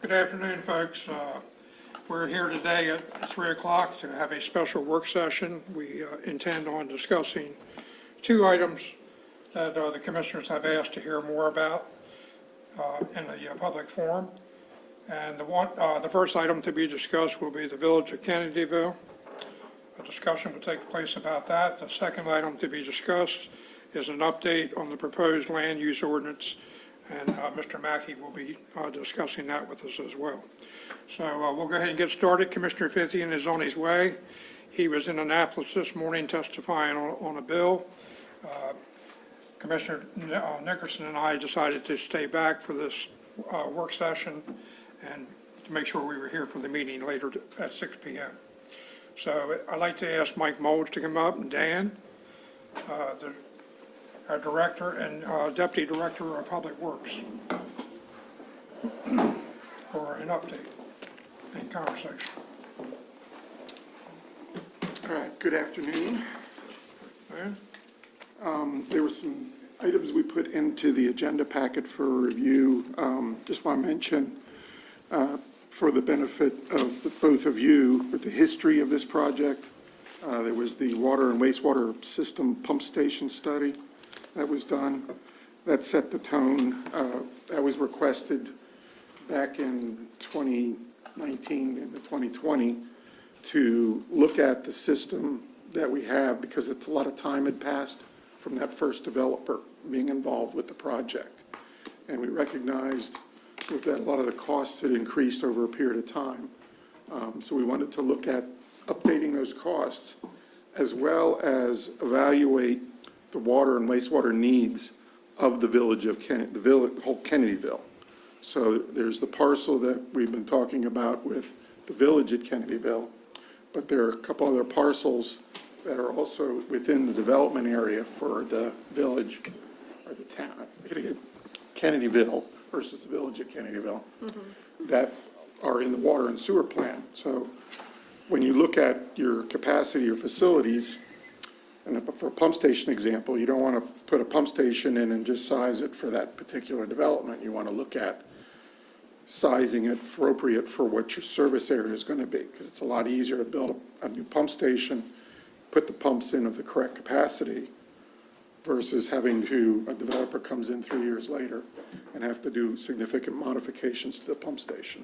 Good afternoon, folks. We're here today at 3 o'clock to have a special work session. We intend on discussing two items that the commissioners have asked to hear more about in a public forum. And the first item to be discussed will be the Village of Kennedyville. A discussion will take place about that. The second item to be discussed is an update on the proposed land use ordinance, and Mr. Mackey will be discussing that with us as well. So we'll go ahead and get started. Commissioner Fithian is on his way. He was in Annapolis this morning testifying on a bill. Commissioner Nickerson and I decided to stay back for this work session and to make sure we were here for the meeting later at 6 p.m. So I'd like to ask Mike Molds to come up, and Dan, our Director and Deputy Director of Public Works, for an update and conversation. All right, good afternoon. Dan? There were some items we put into the agenda packet for review. Just want to mention, for the benefit of both of you, with the history of this project, there was the water and wastewater system pump station study that was done. That set the tone. That was requested back in 2019 and 2020 to look at the system that we have, because it's a lot of time had passed from that first developer being involved with the project. And we recognized that a lot of the costs had increased over a period of time. So we wanted to look at updating those costs, as well as evaluate the water and wastewater needs of the village of whole Kennedyville. So there's the parcel that we've been talking about with the village at Kennedyville, but there are a couple other parcels that are also within the development area for the village, or the town, Kennedyville versus the village at Kennedyville, that are in the water and sewer plan. So when you look at your capacity or facilities, and for a pump station example, you don't want to put a pump station in and just size it for that particular development. You want to look at sizing it appropriate for what your service area is going to be, because it's a lot easier to build a new pump station, put the pumps in of the correct capacity, versus having a developer comes in 3 years later and have to do significant modifications to the pump station.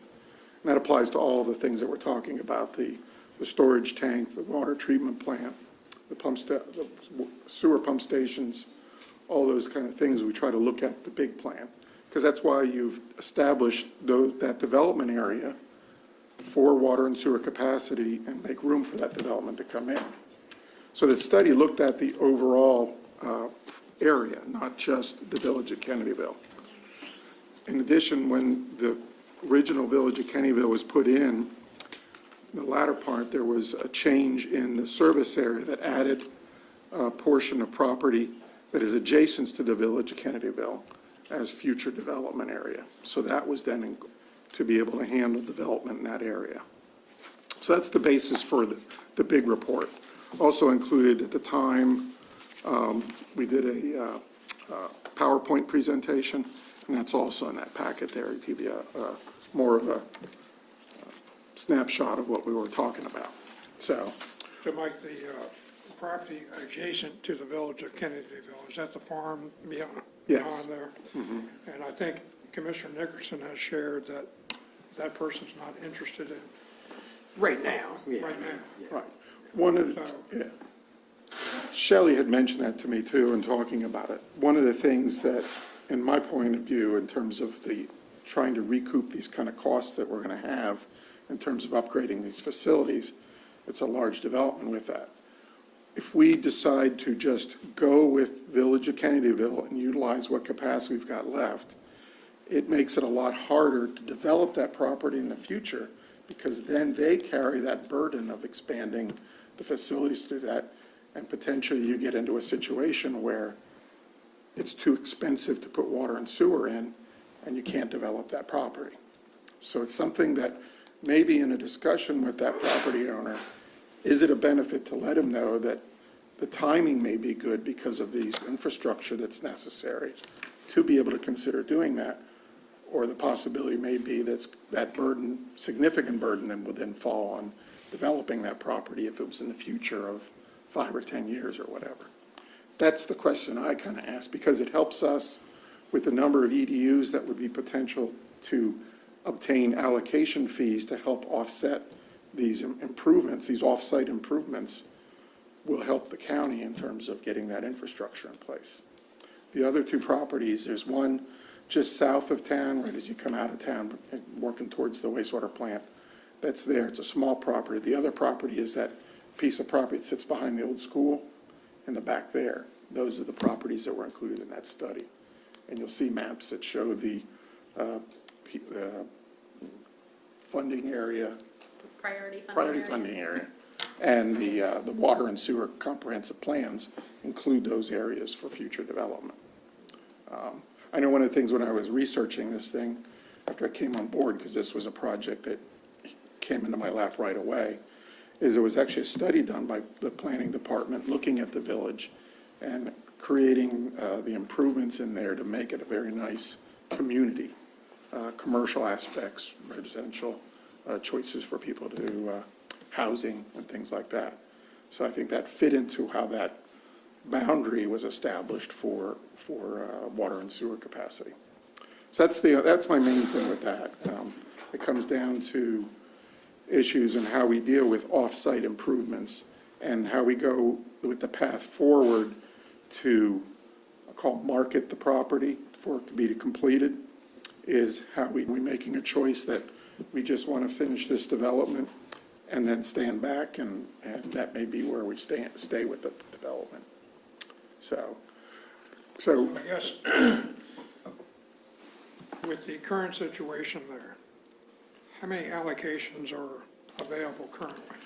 And that applies to all the things that we're talking about, the storage tank, the water treatment plant, the sewer pump stations, all those kind of things. We try to look at the big plan, because that's why you've established that development area for water and sewer capacity and make room for that development to come in. So the study looked at the overall area, not just the village of Kennedyville. In addition, when the original village of Kennedyville was put in, the latter part, there was a change in the service area that added a portion of property that is adjacent to the village of Kennedyville as future development area. So that was then to be able to handle development in that area. So that's the basis for the big report. Also included at the time, we did a PowerPoint presentation, and that's also in that packet there to give you more of a snapshot of what we were talking about. So Mike, the property adjacent to the village of Kennedyville, is that the farm beyond Yes. there? Mm-hmm. And I think Commissioner Nickerson has shared that that person's not interested in Right now. Yeah. right now. right, one of the, Shelley had mentioned that to me too in talking about it. One of the things that, in my point of view, in terms of trying to recoup these kind of costs that we're going to have in terms of upgrading these facilities, it's a large development with that. If we decide to just go with Village of Kennedyville and utilize what capacity we've got left, it makes it a lot harder to develop that property in the future, because then they carry that burden of expanding the facilities through that, and potentially you get into a situation where it's too expensive to put water and sewer in, and you can't develop that property. So it's something that maybe in a discussion with that property owner, is it a benefit to let him know that the timing may be good because of these infrastructure that's necessary to be able to consider doing that, or the possibility may be that burden, significant burden, then would then fall on developing that property if it was in the future of 5 or 10 years or whatever. That's the question I kind of ask, because it helps us with the number of EDUs that would be potential to obtain allocation fees to help offset these improvements, these off-site improvements will help the county in terms of getting that infrastructure in place. The other two properties, there's one just south of town, right as you come out of town, working towards the wastewater plant. That's there. It's a small property. The other property is that piece of property that sits behind the old school in the back there. Those are the properties that were included in that study. And you'll see maps that show the funding area, priority funding area. And the water and sewer comprehensive plans include those areas for future development. I know one of the things when I was researching this thing, after I came on board, because this was a project that came into my lap right away, is there was actually a study done by the planning department looking at the village and creating the improvements in there to make it a very nice community, commercial aspects, residential choices for people to housing and things like that. So I think that fit into how that boundary was established for water and sewer capacity. So that's my main thing with that. It comes down to issues and how we deal with off-site improvements and how we go with the path forward to, I'll call market the property for it to be completed, is how we making a choice that we just want to finish this development and then stand back, and that may be where we stay with the development. So I guess with the current situation there, how many allocations are available currently?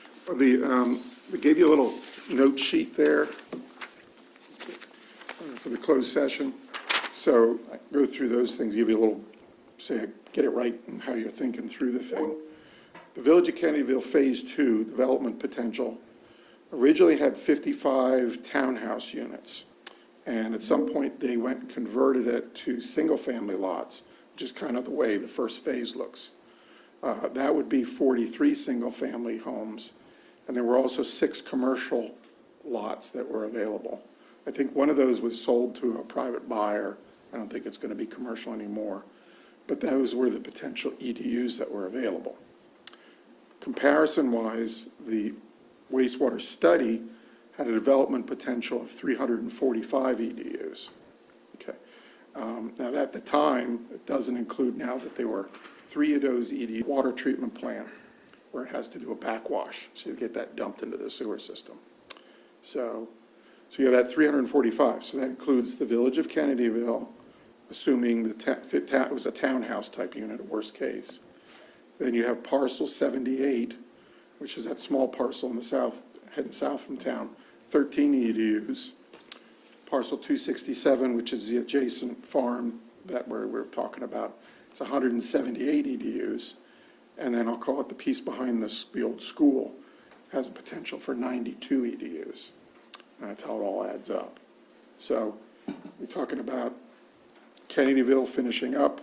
we gave you a little note sheet there for the closed session. So I go through those things, give you a little, say, get it right and how you're thinking through the thing. The Village of Kennedyville Phase 2 development potential originally had 55 townhouse units. And at some point, they went and converted it to single-family lots, which is kind of the way the first phase looks. That would be 43 single-family homes. And there were also 6 commercial lots that were available. I think one of those was sold to a private buyer. I don't think it's going to be commercial anymore. But those were the potential EDUs that were available. Comparison-wise, the wastewater study had a development potential of 345 EDUs. Okay. Now, at the time, it doesn't include now that there were 3 of those EDU water treatment plant where it has to do a backwash, so you get that dumped into the sewer system. So you have that 345. So that includes the Village of Kennedyville, assuming it was a townhouse type unit, a worst case. Then you have parcel 78, which is that small parcel in the south, heading south from town, 13 EDUs. Parcel 267, which is the adjacent farm that we're talking about, it's 178 EDUs. And then I'll call it the piece behind the old school, has a potential for 92 EDUs. And that's how it all adds up. So we're talking about Kennedyville finishing up.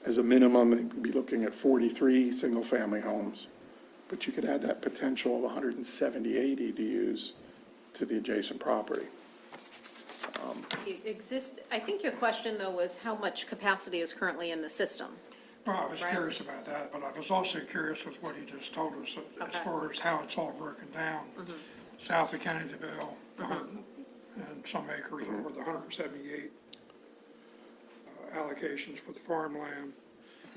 As a minimum, they'd be looking at 43 single-family homes. But you could add that potential of 178 EDUs to the adjacent property. I think your question, though, was how much capacity is currently in the system? Well, I was Right. curious about that, but I was also curious with what he just told us as Okay. far as how it's all broken down. South of Kennedyville, and some acres over the 178 allocations for the farmland,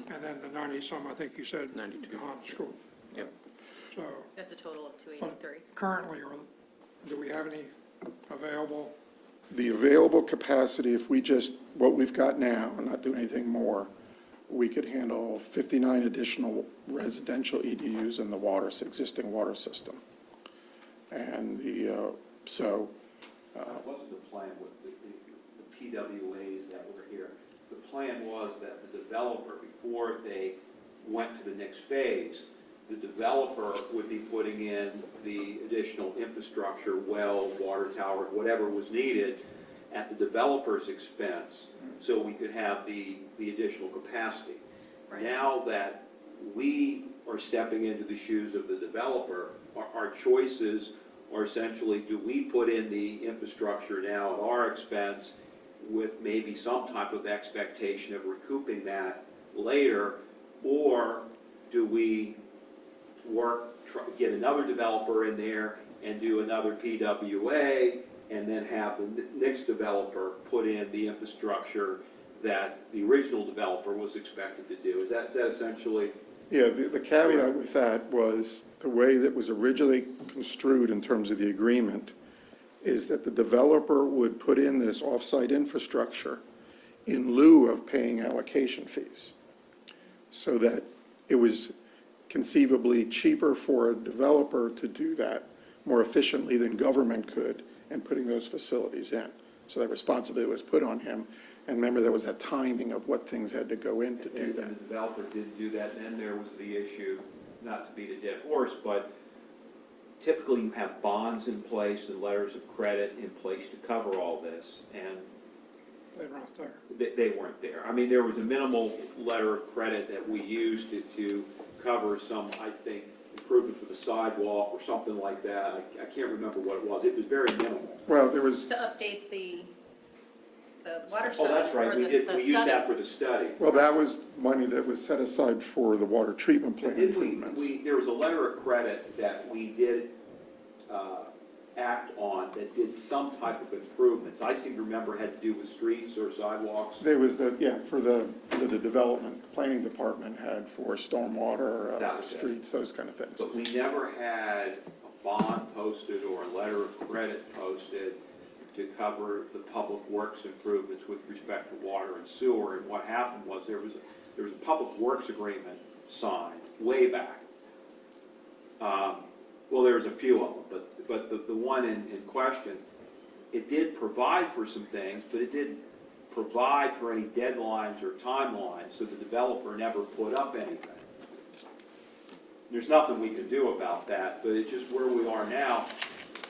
and then the 90-some, I think you said, 92. beyond the school. Yep. So That's a total of but 283. currently, do we have any available? The available capacity, if we just, what we've got now, and not do anything more, we could handle 59 additional residential EDUs in the existing water system. And so That wasn't the plan with the PWAs that were here. The plan was that the developer, before they went to the next phase, the developer would be putting in the additional infrastructure, wells, water towers, whatever was needed, at the developer's expense, so we could have the additional capacity. Right. Now that we are stepping into the shoes of the developer, our choices are essentially, do we put in the infrastructure now at our expense with maybe some type of expectation of recouping that later, or do we get another developer in there and do another PWA, and then have the next developer put in the infrastructure that the original developer was expected to do? Is that essentially? Yeah, the caveat with that was the way that was originally construed in terms of the agreement is that the developer would put in this off-site infrastructure in lieu of paying allocation fees, so that it was conceivably cheaper for a developer to do that more efficiently than government could in putting those facilities in. So that responsibility was put on him. And remember, there was that timing of what things had to go in to do And that. the developer didn't do that, and then there was the issue, not to beat a dead horse, but typically you have bonds in place and letters of credit in place to cover all this, and They're not there. they weren't there. I mean, there was a minimal letter of credit that we used to cover some, I think, improvements with the sidewalk or something like that. I can't remember what it was. It was very minimal. Well, there was, To update the water Oh, study. that's right, or we the used that study. for the study. well, that was money that was set aside for the water treatment plant Didn't improvements. there was a letter of credit that we did act on that did some type of improvements. I seem to remember it had to do with streets or sidewalks. There was for the development, planning department had for stormwater, That was it. streets, those kind of things. But we never had a bond posted or a letter of credit posted to cover the public works improvements with respect to water and sewer. And what happened was there was a public works agreement signed way back. Well, there was a few of them, but the one in question, it did provide for some things, but it didn't provide for any deadlines or timelines, so the developer never put up anything. There's nothing we can do about that, but it's just where we are now.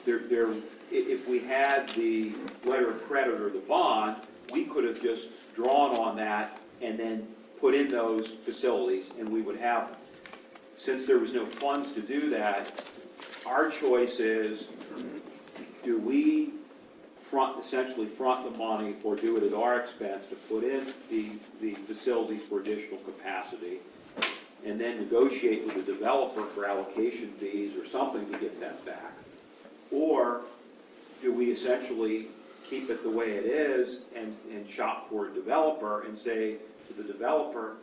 If we had the letter of credit or the bond, we could have just drawn on that and then put in those facilities, and we would have them. Since there was no funds to do that, our choice is, do we essentially front the money or do it at our expense to put in the facilities for additional capacity, and then negotiate with the developer for allocation fees or something to get that back? Or do we essentially keep it the way it is and shop for a developer and say to the developer,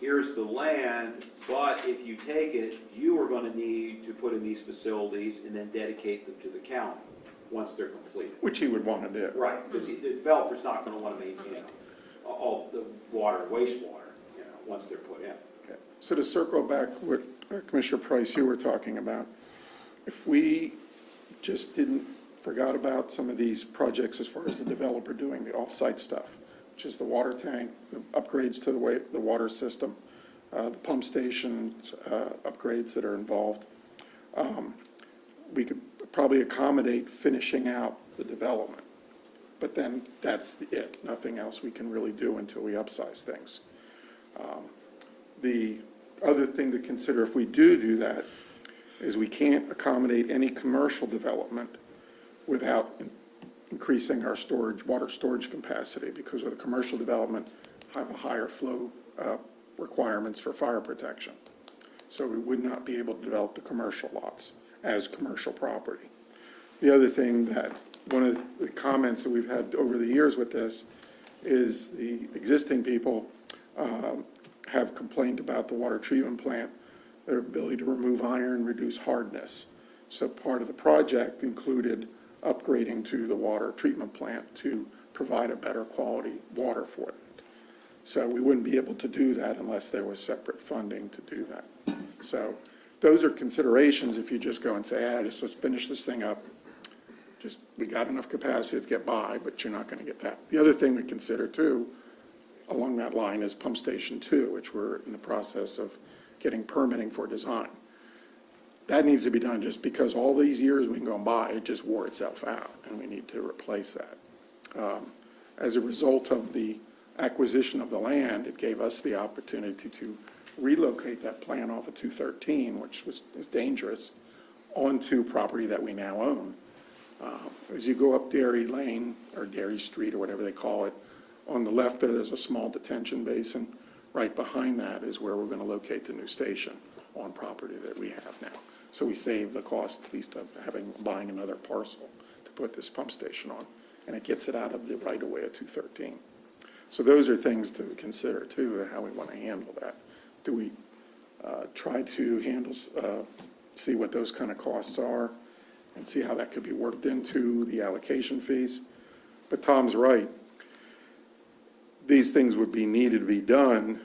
here's the land, but if you take it, you are going to need to put in these facilities and then dedicate them to the county once they're completed. Which he would want to do. Right, because the developer's not going to want to maintain all the water and wastewater, once they're put in. Okay. So to circle back what Commissioner Price, you were talking about, if we just forgot about some of these projects as far as the developer doing the off-site stuff, which is the water tank, the upgrades to the water system, the pump stations, upgrades that are involved, we could probably accommodate finishing out the development. But then that's it. Nothing else we can really do until we upsize things. The other thing to consider if we do that is we can't accommodate any commercial development without increasing our water storage capacity, because with a commercial development, have a higher flow requirements for fire protection. So we would not be able to develop the commercial lots as commercial property. The other thing that, one of the comments that we've had over the years with this is the existing people have complained about the water treatment plant, their ability to remove iron, reduce hardness. So part of the project included upgrading to the water treatment plant to provide a better quality water for it. So we wouldn't be able to do that unless there was separate funding to do that. So those are considerations if you just go and say, let's finish this thing up. We got enough capacity to get by, but you're not going to get that. The other thing to consider too, along that line, is Pump Station 2, which we're in the process of getting permitting for design. That needs to be done just because all these years we've gone by, it just wore itself out, and we need to replace that. As a result of the acquisition of the land, it gave us the opportunity to relocate that plant off of 213, which is dangerous, onto property that we now own. As you go up Dairy Lane, or Dairy Street, or whatever they call it, on the left there's a small detention basin. Right behind that is where we're going to locate the new station on property that we have now. So we save the cost, at least, of buying another parcel to put this pump station on, and it gets it out of the right-of-way of 213. So those are things to consider, too, how we want to handle that. Do we try to handle, see what those kind of costs are, and see how that could be worked into the allocation fees? But Tom's right. These things would be needed to be done.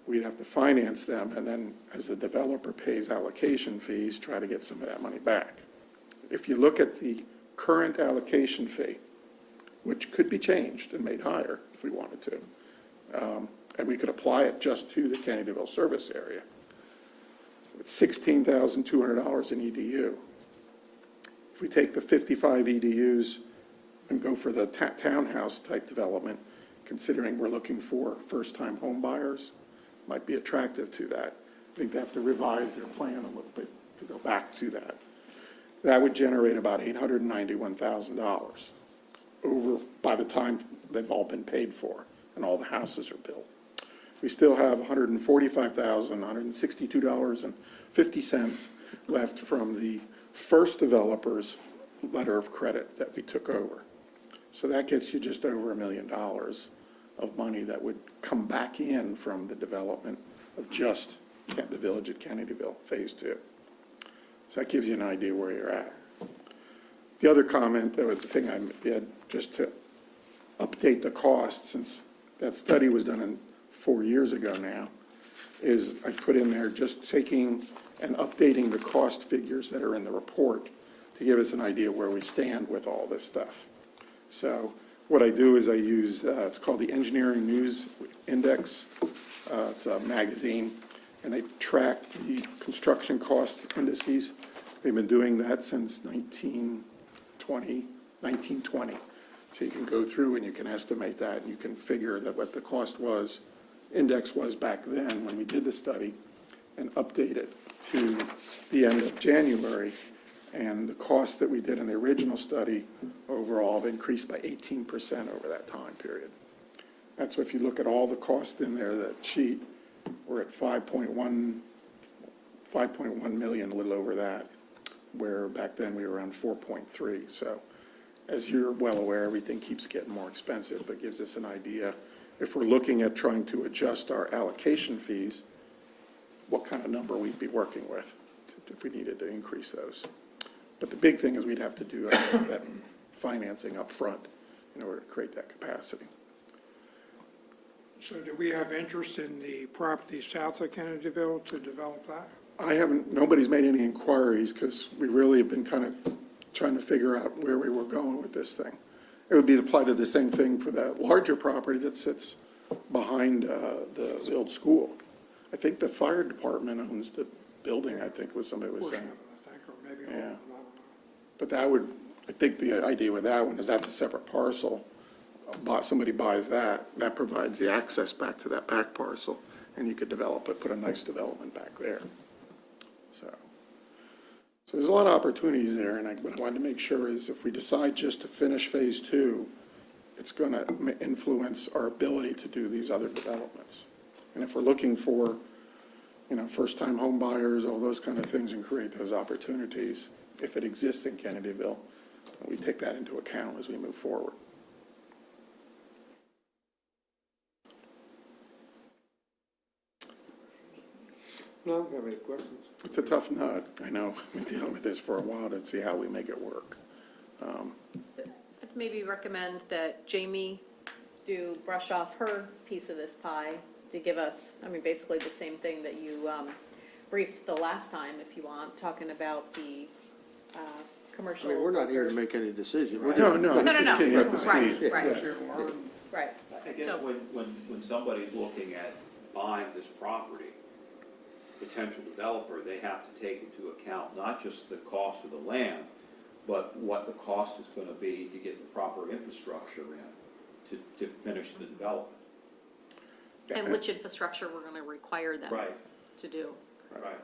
We'd have to finance them, and then as the developer pays allocation fees, try to get some of that money back. If you look at the current allocation fee, which could be changed and made higher if we wanted to, and we could apply it just to the Kennedyville service area, it's $16,200 an EDU. If we take the 55 EDUs and go for the townhouse type development, considering we're looking for first-time home buyers, might be attractive to that. I think they have to revise their plan a little bit to go back to that. That would generate about $891,000 over by the time they've all been paid for and all the houses are built. We still have $145,162.50 left from the first developer's letter of credit that we took over. So that gets you just over $1 million of money that would come back in from the development of just the village at Kennedyville, Phase 2. So that gives you an idea where you're at. The other comment, that was the thing I did, just to update the cost, since that study was done 4 years ago now, is I put in there just taking and updating the cost figures that are in the report to give us an idea where we stand with all this stuff. So what I do is I use, it's called the Engineering News Index. It's a magazine, and they track the construction cost indices. They've been doing that since 1920. So you can go through and you can estimate that, and you can figure that what the cost was, index was back then when we did the study, and update it to the end of January. And the costs that we did in the original study overall have increased by 18% over that time period. That's if you look at all the costs in there, that sheet, we're at 5.1 million, a little over that, where back then we were around 4.3. So as you're well aware, everything keeps getting more expensive, but gives us an idea. If we're looking at trying to adjust our allocation fees, what kind of number we'd be working with if we needed to increase those. But the big thing is we'd have to do that financing up front in order to create that capacity. So do we have interest in the property south of Kennedyville to develop that? Nobody's made any inquiries because we really have been kind of trying to figure out where we were going with this thing. It would be applied to the same thing for that larger property that sits behind the old school. I think the fire department owns the building, I think was somebody was saying. I think, or maybe all of Yeah. them, I don't know. But that would, I think the idea with that one is that's a separate parcel. Somebody buys that, that provides the access back to that back parcel, and you could develop it, put a nice development back there. So there's a lot of opportunities there, and what I wanted to make sure is if we decide just to finish Phase 2, it's going to influence our ability to do these other developments. And if we're looking for, first-time home buyers, all those kind of things, and create those opportunities, if it exists in Kennedyville, we take that into account as we move forward. No, I don't have any questions. It's a tough nut. I know. We've been dealing with this for a while to see how we make it work. I'd maybe recommend that Jamie do brush off her piece of this pie to give us, basically the same thing that you briefed the last time, if you want, talking about the commercial. We're not here to make any decision. We're No, just- no, this is getting up to Right, speed. right. Yes. Right. I guess So- when somebody's looking at buying this property, potential developer, they have to take into account not just the cost of the land, but what the cost is gonna be to get the proper infrastructure in to finish the development. And which infrastructure we're gonna require them Right. to do. Right.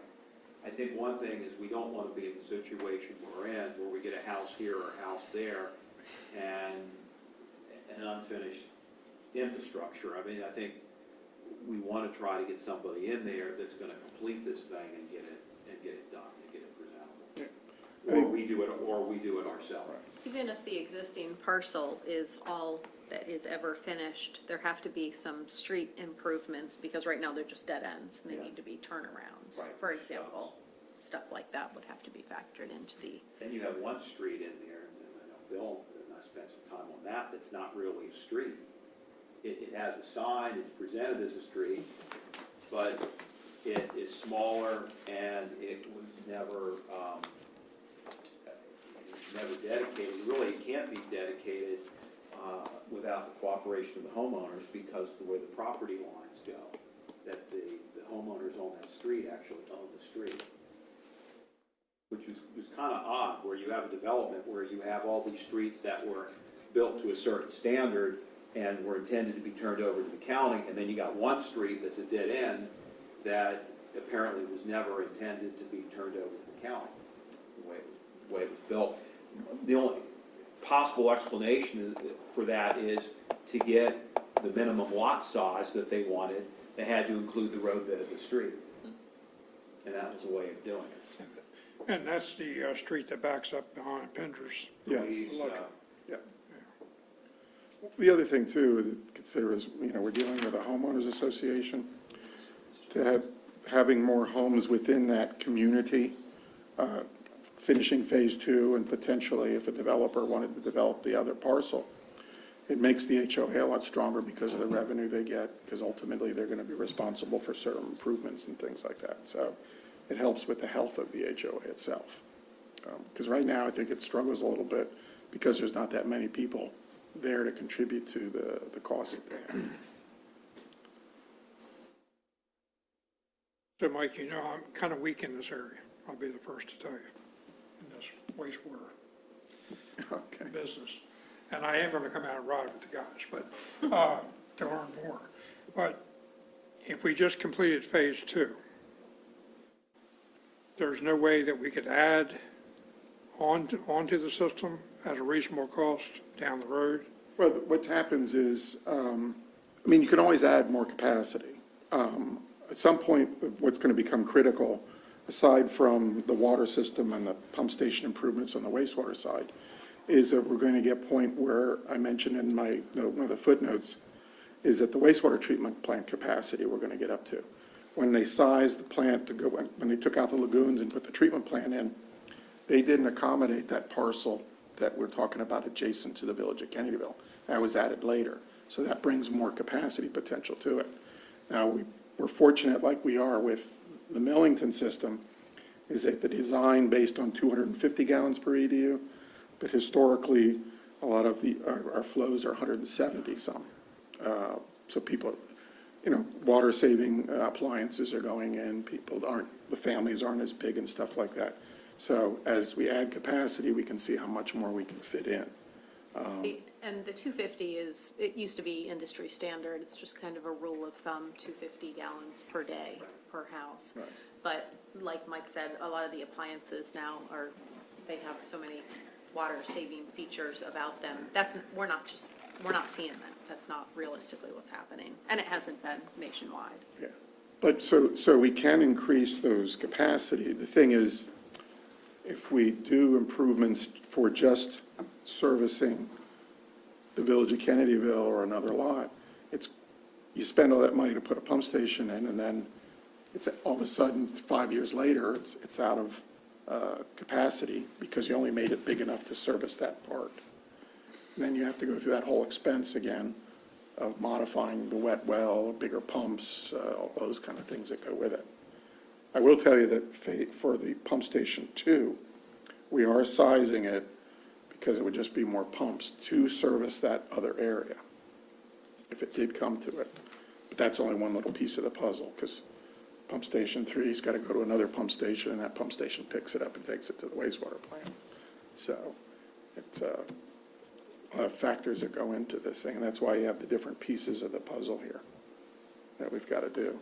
I think one thing is we don't want to be in the situation we're in, where we get a house here or a house there, and an unfinished infrastructure. I mean, I think we want to try to get somebody in there that's going to complete this thing and get it done, and get it presentable. Or we do it ourselves. Even if the existing parcel is all that is ever finished, there have to be some street improvements, because right now they're just dead ends, and they Yeah. need to be turnarounds. Right. For example, stuff like that would have to be factored into the, Then you have one street in there, and I know Bill, and I spent some time on that, that's not really a street. It has a sign, it's presented as a street, but it is smaller, and it was never dedicated. Really, it can't be dedicated without the cooperation of the homeowners, because the way the property lines go, that the homeowners on that street actually own the street. Which was kind of odd, where you have a development where you have all these streets that were built to a certain standard and were intended to be turned over to the county, and then you got one street that's a dead end that apparently was never intended to be turned over to the county, the way it was built. The only possible explanation for that is to get the minimum lot size that they wanted, they had to include the roadbed of the street. And that was a way of doing it. And that's the street that backs up behind Pender's. Yes. Louise, Yeah. The other thing too to consider is, we're dealing with a homeowners association. To having more homes within that community, finishing phase 2, and potentially if a developer wanted to develop the other parcel, it makes the HOA a lot stronger because of the revenue they get, because ultimately they're going to be responsible for certain improvements and things like that. So it helps with the health of the HOA itself. Because right now, I think it struggles a little bit because there's not that many people there to contribute to the costs that they have. So Mike, I'm kind of weak in this area. I'll be the first to tell you, in this wastewater Okay. business. And I am going to come out and ride with the guys, but, to learn more. But if we just completed phase 2, there's no way that we could add onto the system at a reasonable cost down the road? Well, what happens is, you can always add more capacity. At some point, what's going to become critical, aside from the water system and the pump station improvements on the wastewater side, is that we're going to get a point where I mentioned in one of the footnotes, is that the wastewater treatment plant capacity we're going to get up to. When they sized the plant to go, when they took out the lagoons and put the treatment plant in, they didn't accommodate that parcel that we're talking about adjacent to the village of Kennedyville. That was added later. So that brings more capacity potential to it. Now, we're fortunate, like we are with the Millington system, is that the design based on 250 gallons per EDU, but historically, a lot of our flows are 170 some. So people, water saving appliances are going in, the families aren't as big and stuff like that. So as we add capacity, we can see how much more we can fit in. and the 250 it used to be industry standard. It's just kind of a rule of thumb, 250 gallons per day per house. Right. But like Mike said, a lot of the appliances now they have so many water saving features about them. We're not seeing that. That's not realistically what's happening. And it hasn't been nationwide. Yeah. But so we can increase those capacity. The thing is, if we do improvements for just servicing the village of Kennedyville or another lot, you spend all that money to put a pump station in, and then it's all of a sudden, 5 years later, it's out of capacity because you only made it big enough to service that part. And then you have to go through that whole expense again of modifying the wet well, bigger pumps, all those kind of things that go with it. I will tell you that for the pump station 2, we are sizing it because it would just be more pumps to service that other area, if it did come to it. But that's only one little piece of the puzzle, because pump station 3's got to go to another pump station, and that pump station picks it up and takes it to the wastewater plant. So it's a lot of factors that go into this thing, and that's why you have the different pieces of the puzzle here that we've got to do.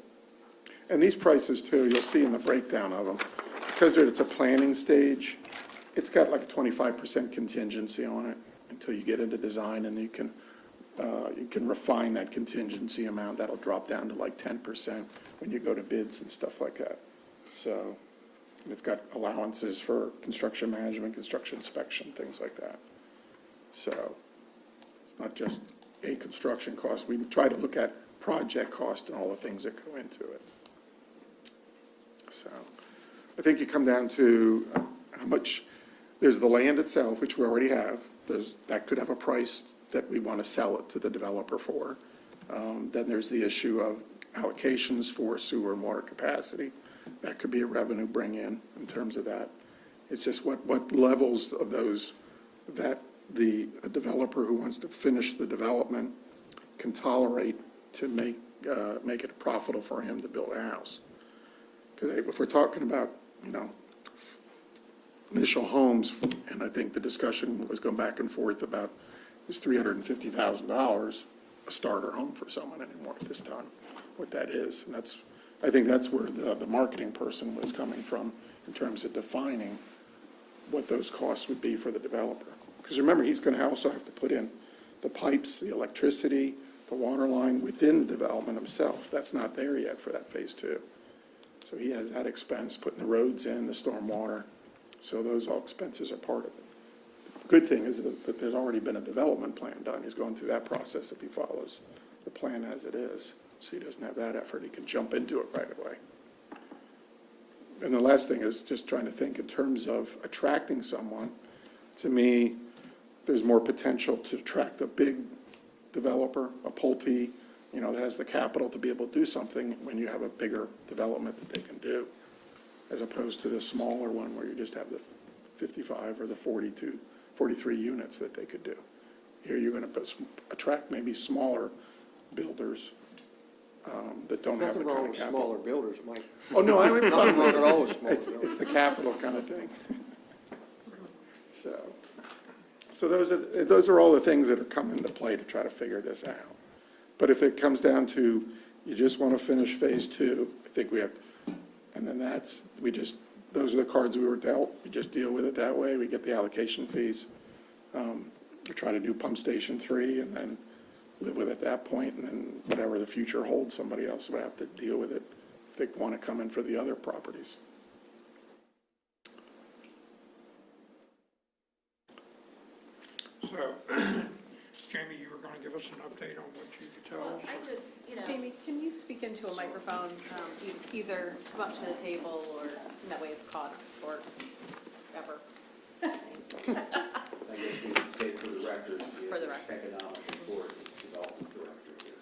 And these prices too, you'll see in the breakdown of them, because it's a planning stage, it's got like a 25% contingency on it until you get into design, and you can refine that contingency amount. That'll drop down to like 10% when you go to bids and stuff like that. So it's got allowances for construction management, construction inspection, things like that. So it's not just a construction cost. We try to look at project cost and all the things that go into it. So I think you come down to how much, there's the land itself, which we already have. That could have a price that we want to sell it to the developer for. Then there's the issue of allocations for sewer and water capacity. That could be a revenue bring in terms of that. It's just what levels of those that a developer who wants to finish the development can tolerate to make it profitable for him to build a house. Because if we're talking about, initial homes, and I think the discussion was going back and forth about is $350,000 a starter home for someone anymore at this time, what that is. And I think that's where the marketing person was coming from in terms of defining what those costs would be for the developer. Because remember, he's going to also have to put in the pipes, the electricity, the water line within the development himself. That's not there yet for that phase two. So he has that expense, putting the roads in, the stormwater. So those all expenses are part of it. The good thing is that there's already been a development plan done. He's going through that process if he follows the plan as it is. So he doesn't have that effort. He can jump into it right away. And the last thing is just trying to think in terms of attracting someone. To me, there's more potential to attract a big developer, a Pulte, that has the capital to be able to do something when you have a bigger development that they can do, as opposed to the smaller one where you just have the 55 or the 43 units that they could do. Here you're going to attract maybe smaller builders that don't have the Nothing kind wrong of with capital. smaller builders, Mike. Oh, no, I mean, Nothing wrong at all with small it's builders. the capital kind of thing. So those are all the things that are coming into play to try to figure this out. But if it comes down to, you just want to finish phase two, I think we have, and then those are the cards we were dealt. We just deal with it that way. We get the allocation fees. We try to do pump station 3 and then live with it at that point, and then whatever the future holds, somebody else would have to deal with it if they want to come in for the other properties. So, Jamie, you were going to give us an update on what you could tell Well, us? I just, Jamie, can you speak into a microphone, either come up to the table or, and that way it's caught, or ever? Just I guess we should say for the record, For the record. Economic Report Development Director here.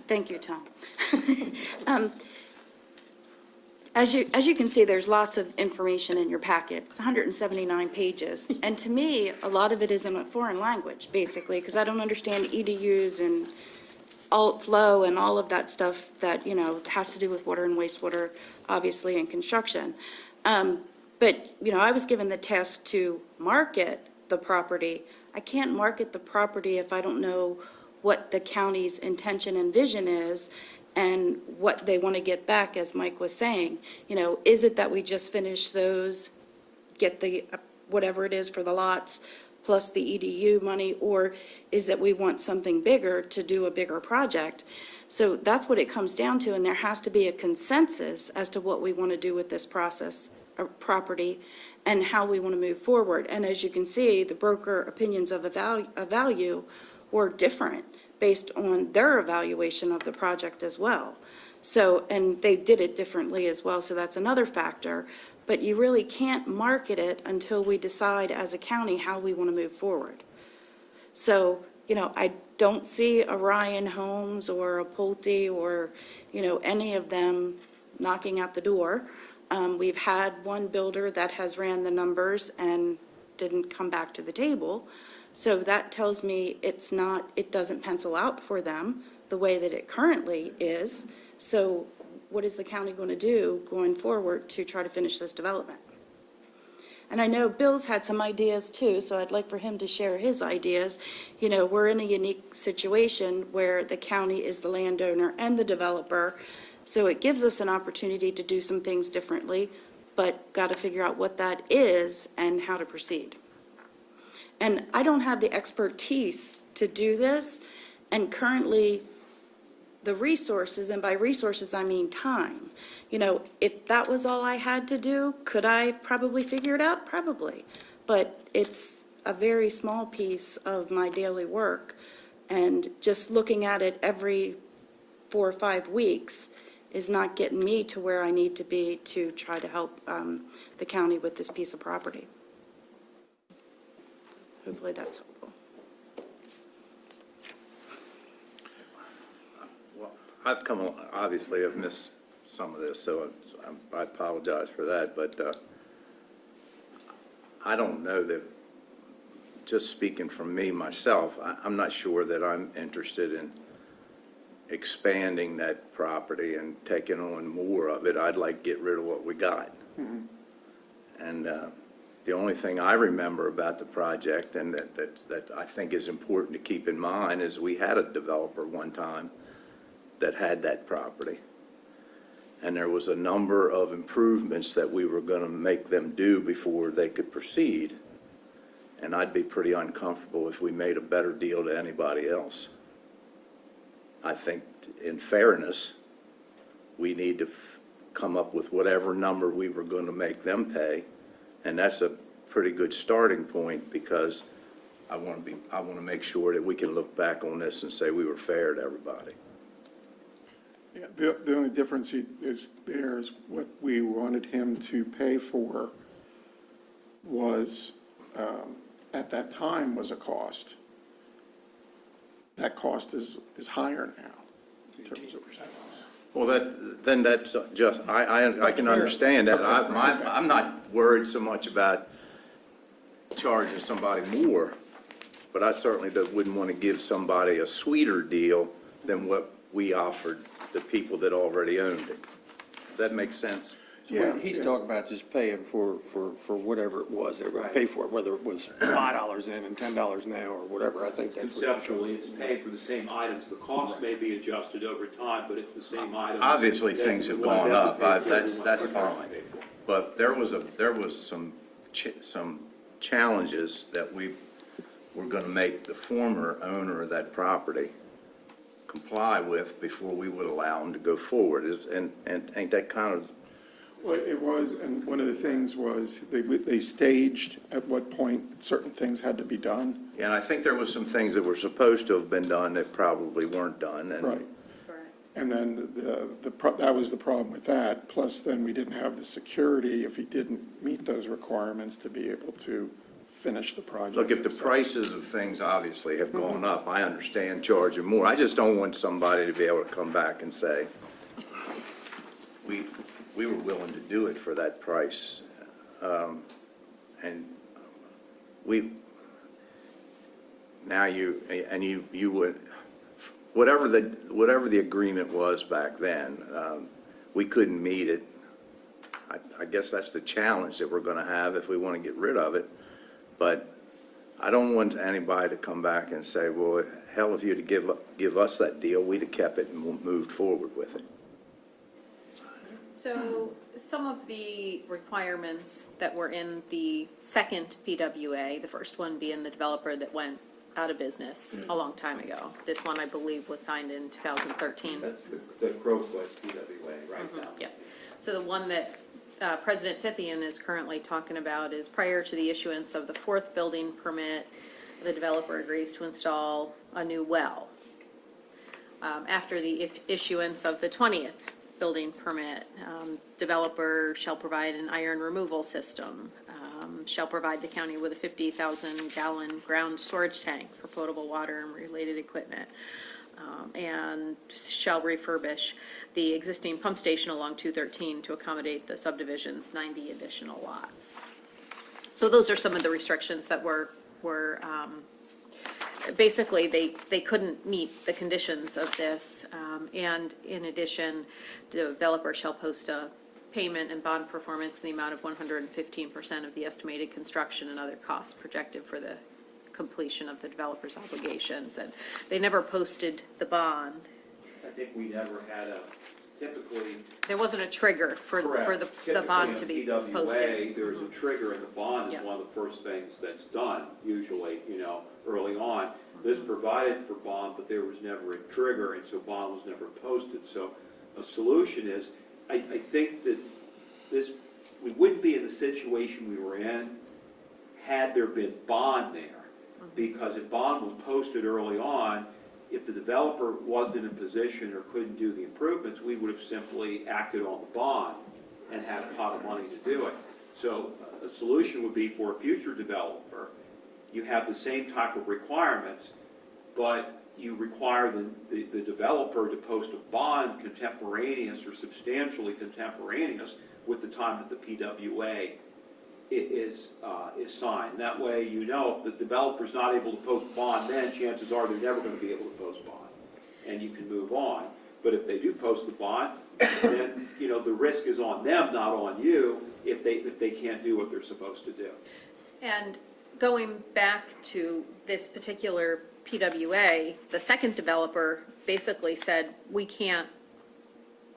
Thank you, Tom. As you can see, there's lots of information in your packet. It's 179 pages. And to me, a lot of it is in a foreign language, basically, because I don't understand EDUs and alt flow and all of that stuff that, has to do with water and wastewater, obviously, and construction. But, I was given the task to market the property. I can't market the property if I don't know what the county's intention and vision is and what they want to get back, as Mike was saying. Is it that we just finish those, get the, whatever it is for the lots, plus the EDU money, or is it we want something bigger to do a bigger project? So that's what it comes down to, and there has to be a consensus as to what we want to do with this property, and how we want to move forward. And as you can see, the broker opinions of a value were different based on their evaluation of the project as well. So, and they did it differently as well, so that's another factor. But you really can't market it until we decide as a county how we want to move forward. So, I don't see a Ryan Homes or a Pulte or, any of them knocking at the door. We've had one builder that has ran the numbers and didn't come back to the table. So that tells me it doesn't pencil out for them the way that it currently is. So what is the county going to do going forward to try to finish this development? And I know Bill's had some ideas too, so I'd like for him to share his ideas. You know, we're in a unique situation where the county is the landowner and the developer, so it gives us an opportunity to do some things differently, but got to figure out what that is and how to proceed. And I don't have the expertise to do this, and currently, the resources, and by resources, I mean time. You know, if that was all I had to do, could I probably figure it out? Probably. But it's a very small piece of my daily work, and just looking at it every 4 or 5 weeks is not getting me to where I need to be to try to help the county with this piece of property. Hopefully that's helpful. Well, I've come, obviously, I've missed some of this, so I apologize for that, but I don't know that, just speaking from me, myself, I'm not sure that I'm interested in expanding that property and taking on more of it. I'd like to get rid of what we got. And the only thing I remember about the project, and that I think is important to keep in mind, is we had a developer one time that had that property. And there was a number of improvements that we were going to make them do before they could proceed. And I'd be pretty uncomfortable if we made a better deal to anybody else. I think, in fairness, we need to come up with whatever number we were going to make them pay. And that's a pretty good starting point, because I want to make sure that we can look back on this and say we were fair to everybody. Yeah, the only difference is what we wanted him to pay for was, at that time, was a cost. That cost is higher now in terms of percentages. Well, then that's just, I can understand that. I'm not worried so much about charging somebody more, but I certainly wouldn't want to give somebody a sweeter deal than what we offered the people that already owned it. Does that make sense? Yeah, He's yeah. talking about just paying for whatever it was they were gonna pay for it, whether it was $5 in and $10 now or whatever. I think that's what. Conceptually, it's paid for the same items. The cost may be adjusted over time, but it's the same items. Obviously, that things have we want gone them to up. pay for, That's we want them fine. to pay for. But there was some challenges that we were going to make the former owner of that property comply with before we would allow him to go forward. And ain't that kind of, Well, it was, and one of the things was they staged at what point certain things had to be done. and I think there was some things that were supposed to have been done that probably weren't done. And Right. And then that was the problem with that. Plus, then we didn't have the security if he didn't meet those requirements to be able to finish the project. Look, if the himself. prices of things obviously have gone up, I understand charging more. I just don't want somebody to be able to come back and say, we were willing to do it for that price. And now you would, whatever the agreement was back then, we couldn't meet it. I guess that's the challenge that we're going to have if we want to get rid of it. But I don't want anybody to come back and say, well, hell, if you'd give us that deal, we'd have kept it and moved forward with it. So some of the requirements that were in the second PWA, the first one being the developer that went out of business a long time ago. This one, I believe, was signed in 2013. That's the Crowfoot PWA right now. Yeah. So the one that President Fithian is currently talking about is prior to the issuance of the fourth building permit, the developer agrees to install a new well. After the issuance of the 20th building permit, developer shall provide an iron removal system, shall provide the county with a 50,000-gallon ground storage tank for potable water and related equipment, and shall refurbish the existing pump station along 213 to accommodate the subdivision's 90 additional lots. So those are some of the restrictions that were basically, they couldn't meet the conditions of this. And in addition, developer shall post a payment and bond performance in the amount of 115% of the estimated construction and other costs projected for the completion of the developer's obligations. And they never posted the bond. I think we never had typically. There wasn't a trigger for the bond to be Typically, in posted. PWA, there's a trigger, and the bond is Yeah. one of the first things that's done, usually, early on. This provided for bond, but there was never a trigger, and so bond was never posted. So a solution is, I think that we wouldn't be in the situation we were in had there been bond there. Because if bond was posted early on, if the developer wasn't in a position or couldn't do the improvements, we would have simply acted on the bond and had a pot of money to do it. So a solution would be for a future developer, you have the same type of requirements, but you require the developer to post a bond contemporaneous or substantially contemporaneous with the time that the PWA is signed. That way, if the developer's not able to post bond then, chances are they're never going to be able to post bond, and you can move on. But if they do post the bond, then, the risk is on them, not on you, if they can't do what they're supposed to do. And going back to this particular PWA, the second developer basically said, we can't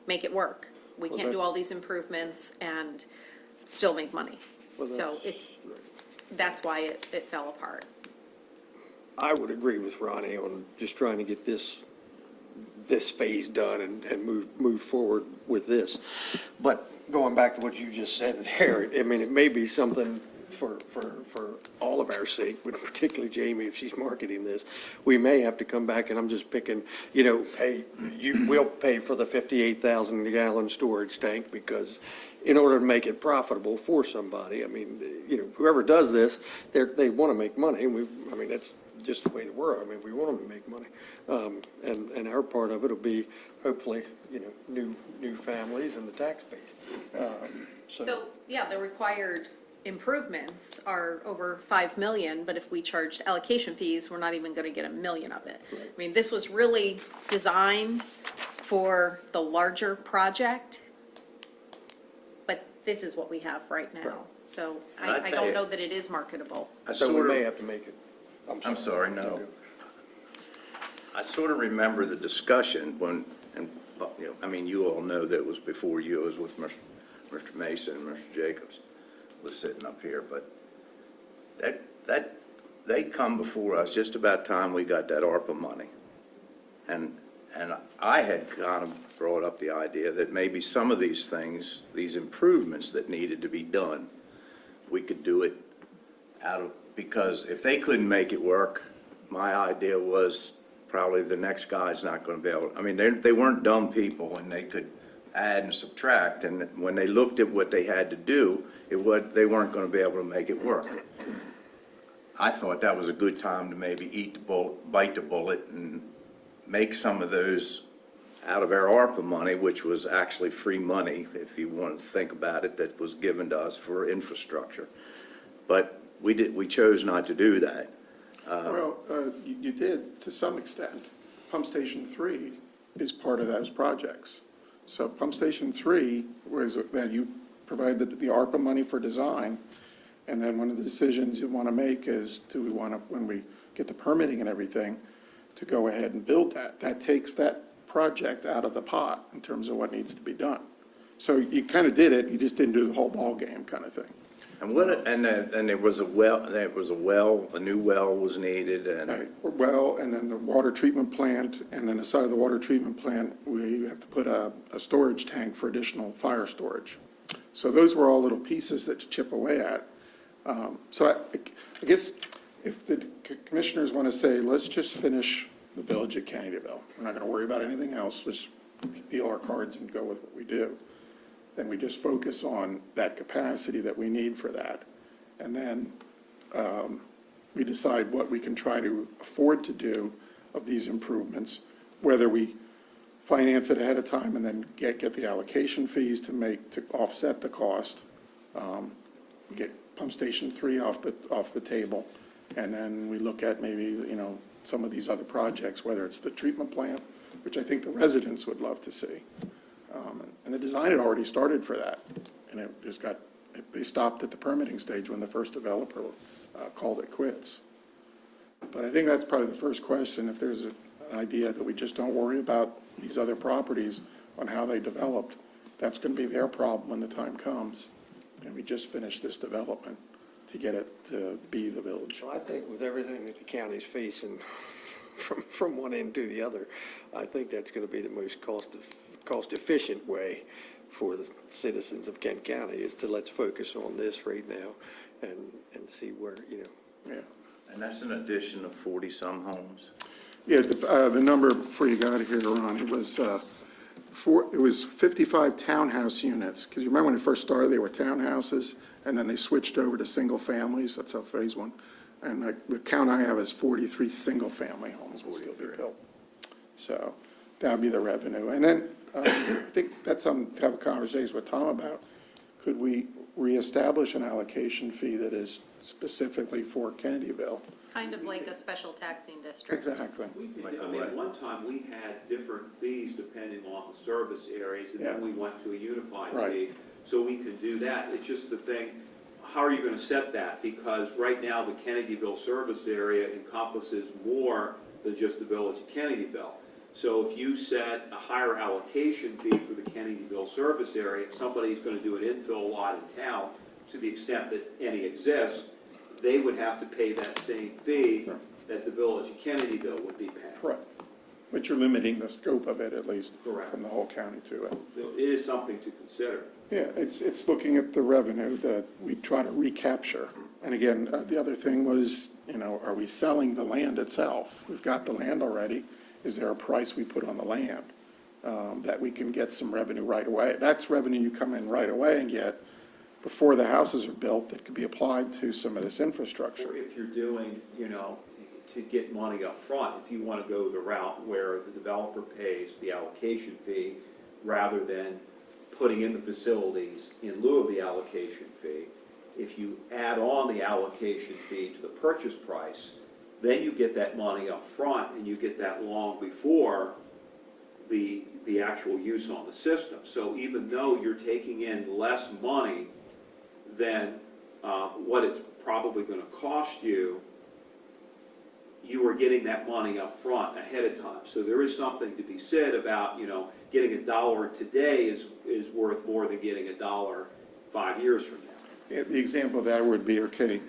make it work. We can't do all these improvements and still make money. So that's why it fell apart. I would agree with Ronnie on just trying to get this phase done and move forward with this. But going back to what you just said there, I mean, it may be something for all of our sake, but particularly Jamie, if she's marketing this, we may have to come back, and I'm just picking, we'll pay for the 58,000 gallon storage tank, because in order to make it profitable for somebody, I mean, whoever does this, they want to make money, and that's just the way the world, we want them to make money. And our part of it will be, hopefully, new families and the tax base. So, yeah, the required improvements are over 5 million, but if we charged allocation fees, we're not even going to get 1 million of it. I mean, this was really designed for the larger project, but this is what we have right now. So I don't know that it is marketable. So we may have to make it. I'm sorry, no. I sort of remember the discussion when, you all know that it was before you, it was with Mr. Mason and Mr. Jacobs was sitting up here, but they'd come before us just about time we got that ARPA money. And I had kind of brought up the idea that maybe some of these things, these improvements that needed to be done, we could do it because if they couldn't make it work, my idea was probably the next guy's not going to be able, they weren't dumb people, and they could add and subtract, and when they looked at what they had to do, they weren't going to be able to make it work. I thought that was a good time to maybe bite the bullet and make some of those out of our ARPA money, which was actually free money, if you want to think about it, that was given to us for infrastructure. But we chose not to do that. You did to some extent. Pump Station 3 is part of those projects. So Pump Station 3 was that you provided the ARPA money for design, and then one of the decisions you want to make is, do we want to, when we get the permitting and everything, to go ahead and build that? That takes that project out of the pot in terms of what needs to be done. So you kind of did it, you just didn't do the whole ballgame kind of thing. And there was a new well was needed, and Well, and then the water treatment plant, and then aside of the water treatment plant, we have to put a storage tank for additional fire storage. So those were all little pieces that you chip away at. So I guess if the commissioners want to say, let's just finish the village at Kennedyville, we're not going to worry about anything else, let's deal our cards and go with what we do, then we just focus on that capacity that we need for that. And then we decide what we can try to afford to do of these improvements, whether we finance it ahead of time and then get the allocation fees to offset the cost. We get Pump Station 3 off the table, and then we look at maybe, some of these other projects, whether it's the treatment plant, which I think the residents would love to see. And the design had already started for that, and it just got, they stopped at the permitting stage when the first developer called it quits. But I think that's probably the first question, if there's an idea that we just don't worry about these other properties on how they developed, that's going to be their problem when the time comes, and we just finish this development to get it to be the village. Well, I think with everything that the county's facing from one end to the other, I think that's going to be the most cost-efficient way for the citizens of Kent County, is to let's focus on this right now and see where, Yeah. And that's an addition of 40-some homes. Yeah, the number before you got here, Ron, it was 55 townhouse units, because you remember when it first started, they were townhouses, and then they switched over to single families, that's how phase one. And the count I have is 43 single-family homes will still be built. So that would be the revenue. And then I think that's something to have a conversation with Tom about. Could we reestablish an allocation fee that is specifically for Kennedyville? Kind of like a special taxing district. Exactly. I mean, at one time, we had different fees depending on the service areas, and then Yeah. we went to a unified Right. fee. So we can do that. It's just the thing, how are you gonna set that? Because right now, the Kennedyville service area encompasses more than just the village of Kennedyville. So if you set a higher allocation fee for the Kennedyville service area, if somebody's gonna do an infill lot in town, to the extent that any exists, they would have to pay that same fee Sure. that the village of Kennedyville would be paying. Correct. But you're limiting the scope of it, at least, Correct. from the whole county to it. So it is something to consider. Yeah, it's looking at the revenue that we try to recapture. And again, the other thing was, are we selling the land itself? We've got the land already. Is there a price we put on the land that we can get some revenue right away? That's revenue you come in right away and get before the houses are built that could be applied to some of this Or infrastructure. if you're doing, to get money up front, if you want to go the route where the developer pays the allocation fee rather than putting in the facilities in lieu of the allocation fee, if you add on the allocation fee to the purchase price, then you get that money up front, and you get that long before the actual use on the system. So even though you're taking in less money than what it's probably going to cost you, you are getting that money up front ahead of time. So there is something to be said about, getting $1 today is worth more than getting $1 5 years from now. Yeah, the example of that would be, okay,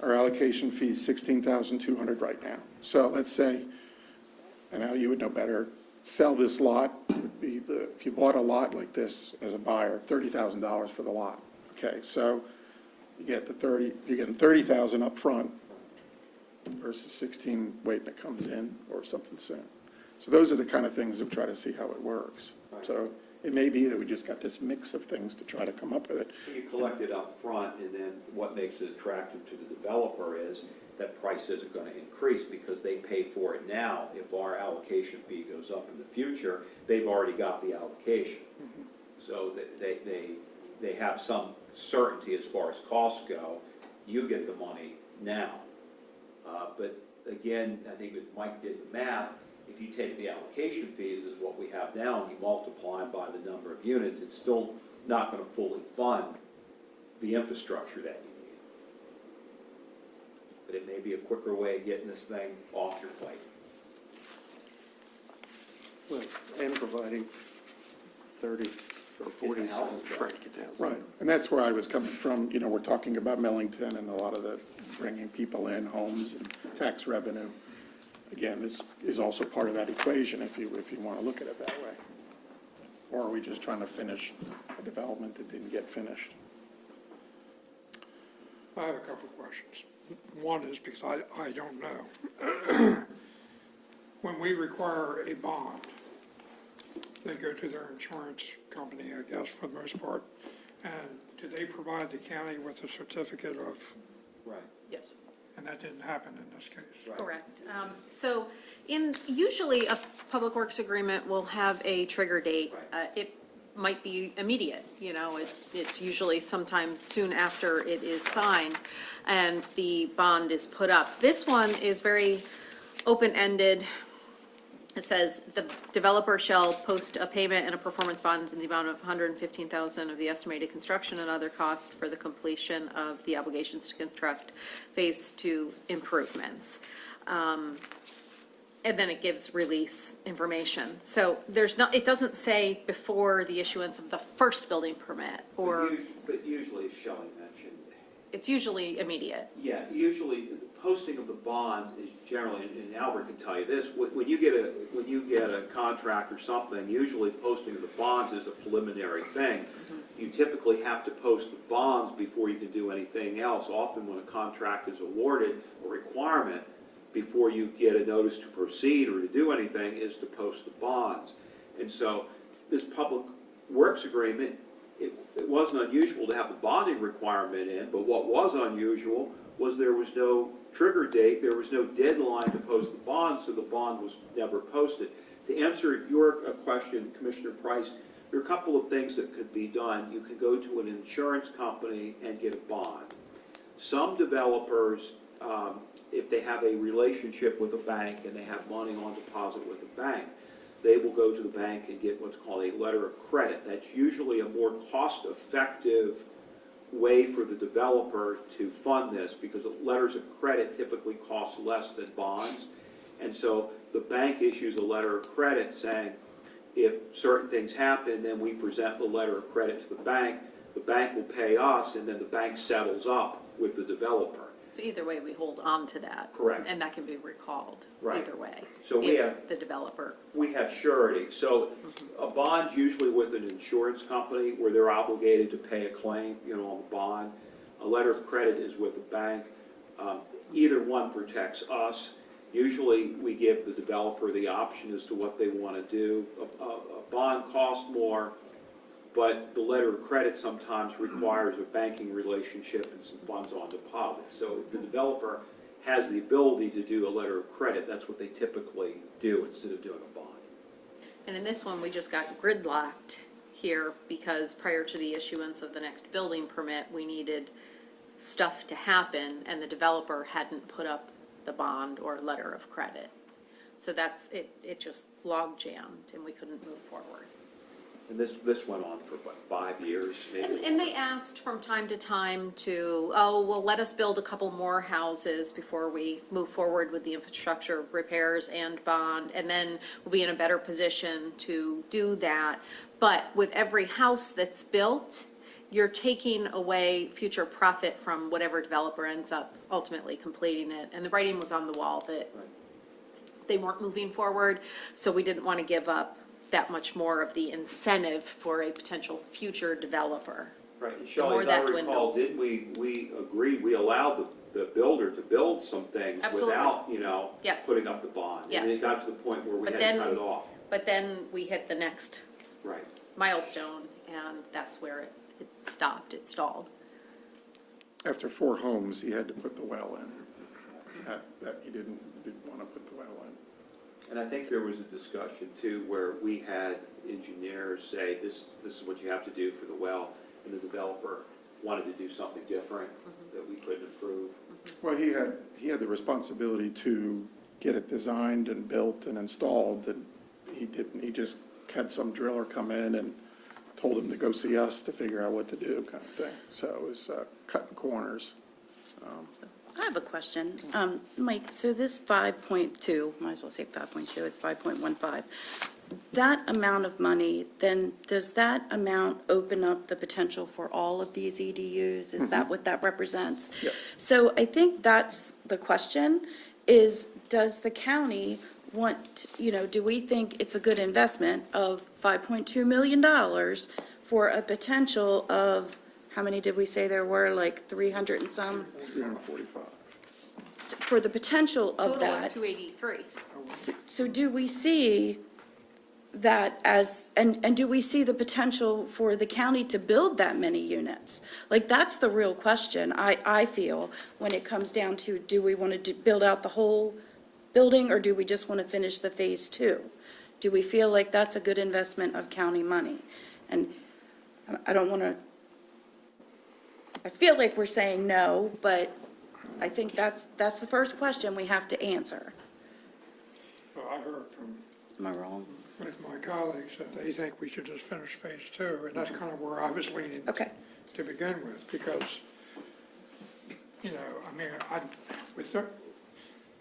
our allocation fee is $16,200 right now. So let's say, and now you would know better, sell this lot would be if you bought a lot like this as a buyer, $30,000 for the lot. Okay, so you get you're getting $30,000 up front versus 16 waiting it comes in or something soon. So those are the kind of things that we try to see how it works. So it may be that we just got this mix of things to try to come up with it. You collect it up front, and then what makes it attractive to the developer is that price isn't going to increase because they pay for it now. If our allocation fee goes up in the future, they've already got the allocation. So they have some certainty as far as costs go. You get the money now. But again, I think as Mike did the math, if you take the allocation fees as what we have now and you multiply them by the number of units, it's still not going to fully fund the infrastructure that you need. But it may be a quicker way of getting this thing off your plate. well, and providing 30 or 40 houses. Right, and that's where I was coming from, we're talking about Millington and a lot of the bringing people in, homes and tax revenue. Again, this is also part of that equation if you want to look at it that way. Or are we just trying to finish a development that didn't get finished? I have a couple of questions. One is because I don't know. When we require a bond, they go to their insurance company, I guess, for the most part. And do they provide the county with a certificate of, Right. Yes. and that didn't happen in this case? Correct. So usually a public works agreement will have a trigger date. It might be immediate, it's usually sometime soon after it is signed and the bond is put up. This one is very open-ended. It says, "The developer shall post a payment and a performance bond in the amount of $115,000 of the estimated construction and other costs for the completion of the obligations to construct Phase 2 improvements." And then it gives release information. So there's not, it doesn't say before the issuance of the first building permit, or But usually, as Shelley mentioned, it's usually immediate. yeah, usually the posting of the bonds is generally, and Albert can tell you this, when you get a contract or something, usually posting of the bonds is a preliminary thing. You typically have to post the bonds before you can do anything else. Often when a contract is awarded, a requirement before you get a notice to proceed or to do anything is to post the bonds. And so this public works agreement, it wasn't unusual to have the bonding requirement in, but what was unusual was there was no trigger date, there was no deadline to post the bond, so the bond was never posted. To answer your question, Commissioner Price, there are a couple of things that could be done. You can go to an insurance company and get a bond. Some developers, if they have a relationship with a bank and they have money on deposit with a bank, they will go to the bank and get what's called a letter of credit. That's usually a more cost-effective way for the developer to fund this, because letters of credit typically cost less than bonds. And so the bank issues a letter of credit saying, if certain things happen, then we present the letter of credit to the bank will pay us, and then the bank settles up with the developer. So either way, we hold on to that. Correct. And that can be recalled Right. either way. So we if have- the developer. We have surety. So a bond's usually with an insurance company where they're obligated to pay a claim, on the bond. A letter of credit is with a bank. Either one protects us. Usually, we give the developer the option as to what they want to do. A bond costs more, but the letter of credit sometimes requires a banking relationship and some funds on deposit. So if the developer has the ability to do a letter of credit, that's what they typically do instead of doing a bond. And in this one, we just got gridlocked here because prior to the issuance of the next building permit, we needed stuff to happen, and the developer hadn't put up the bond or letter of credit. So that's, it just log jammed, and we couldn't move forward. And this went on for, what, 5 years, maybe? And they asked from time to time to, let us build a couple more houses before we move forward with the infrastructure repairs and bond, and then we'll be in a better position to do that. But with every house that's built, you're taking away future profit from whatever developer ends up ultimately completing it. And the writing was on the wall that they weren't moving forward, so we didn't want to give up that much more of the incentive for a potential future developer. Right, and more Shelley, as I that recall, dwindles. didn't we agreed, we allowed the builder to build some things Absolutely. without, Yes. putting up the bond? And Yes. it got to the point where we But had to then- cut it off. But then we hit the next Right. milestone, and that's where it stopped, it stalled. After 4 homes, he had to put the well in. That he didn't want to put the well in. And I think there was a discussion too, where we had engineers say, this is what you have to do for the well, and the developer wanted to do something different that we couldn't approve. Well, he had the responsibility to get it designed and built and installed, and he didn't. He just had some driller come in and told him to go see us to figure out what to do, kind of thing. So it was cutting corners. I have a question. Mike, so this 5.2, might as well say 5.2, it's 5.15. That amount of money, then does that amount open up the potential for all of these EDUs? Is that what that represents? Yes. So I think that's the question, is does the county want, do we think it's a good investment of $5.2 million for a potential of, how many did we say there were, like 300 and some? 345. For the potential of Total of that. 283. So do we see that as, and do we see the potential for the county to build that many units? Like, that's the real question, I feel, when it comes down to, do we want to build out the whole building, or do we just want to finish the phase 2? Do we feel like that's a good investment of county money? And I don't want to, I feel like we're saying no, but I think that's the first question we have to answer. Well, I heard from Am I wrong? with my colleagues that they think we should just finish phase two, and that's kind of where I was leaning Okay. to begin with, because, you know, I mean,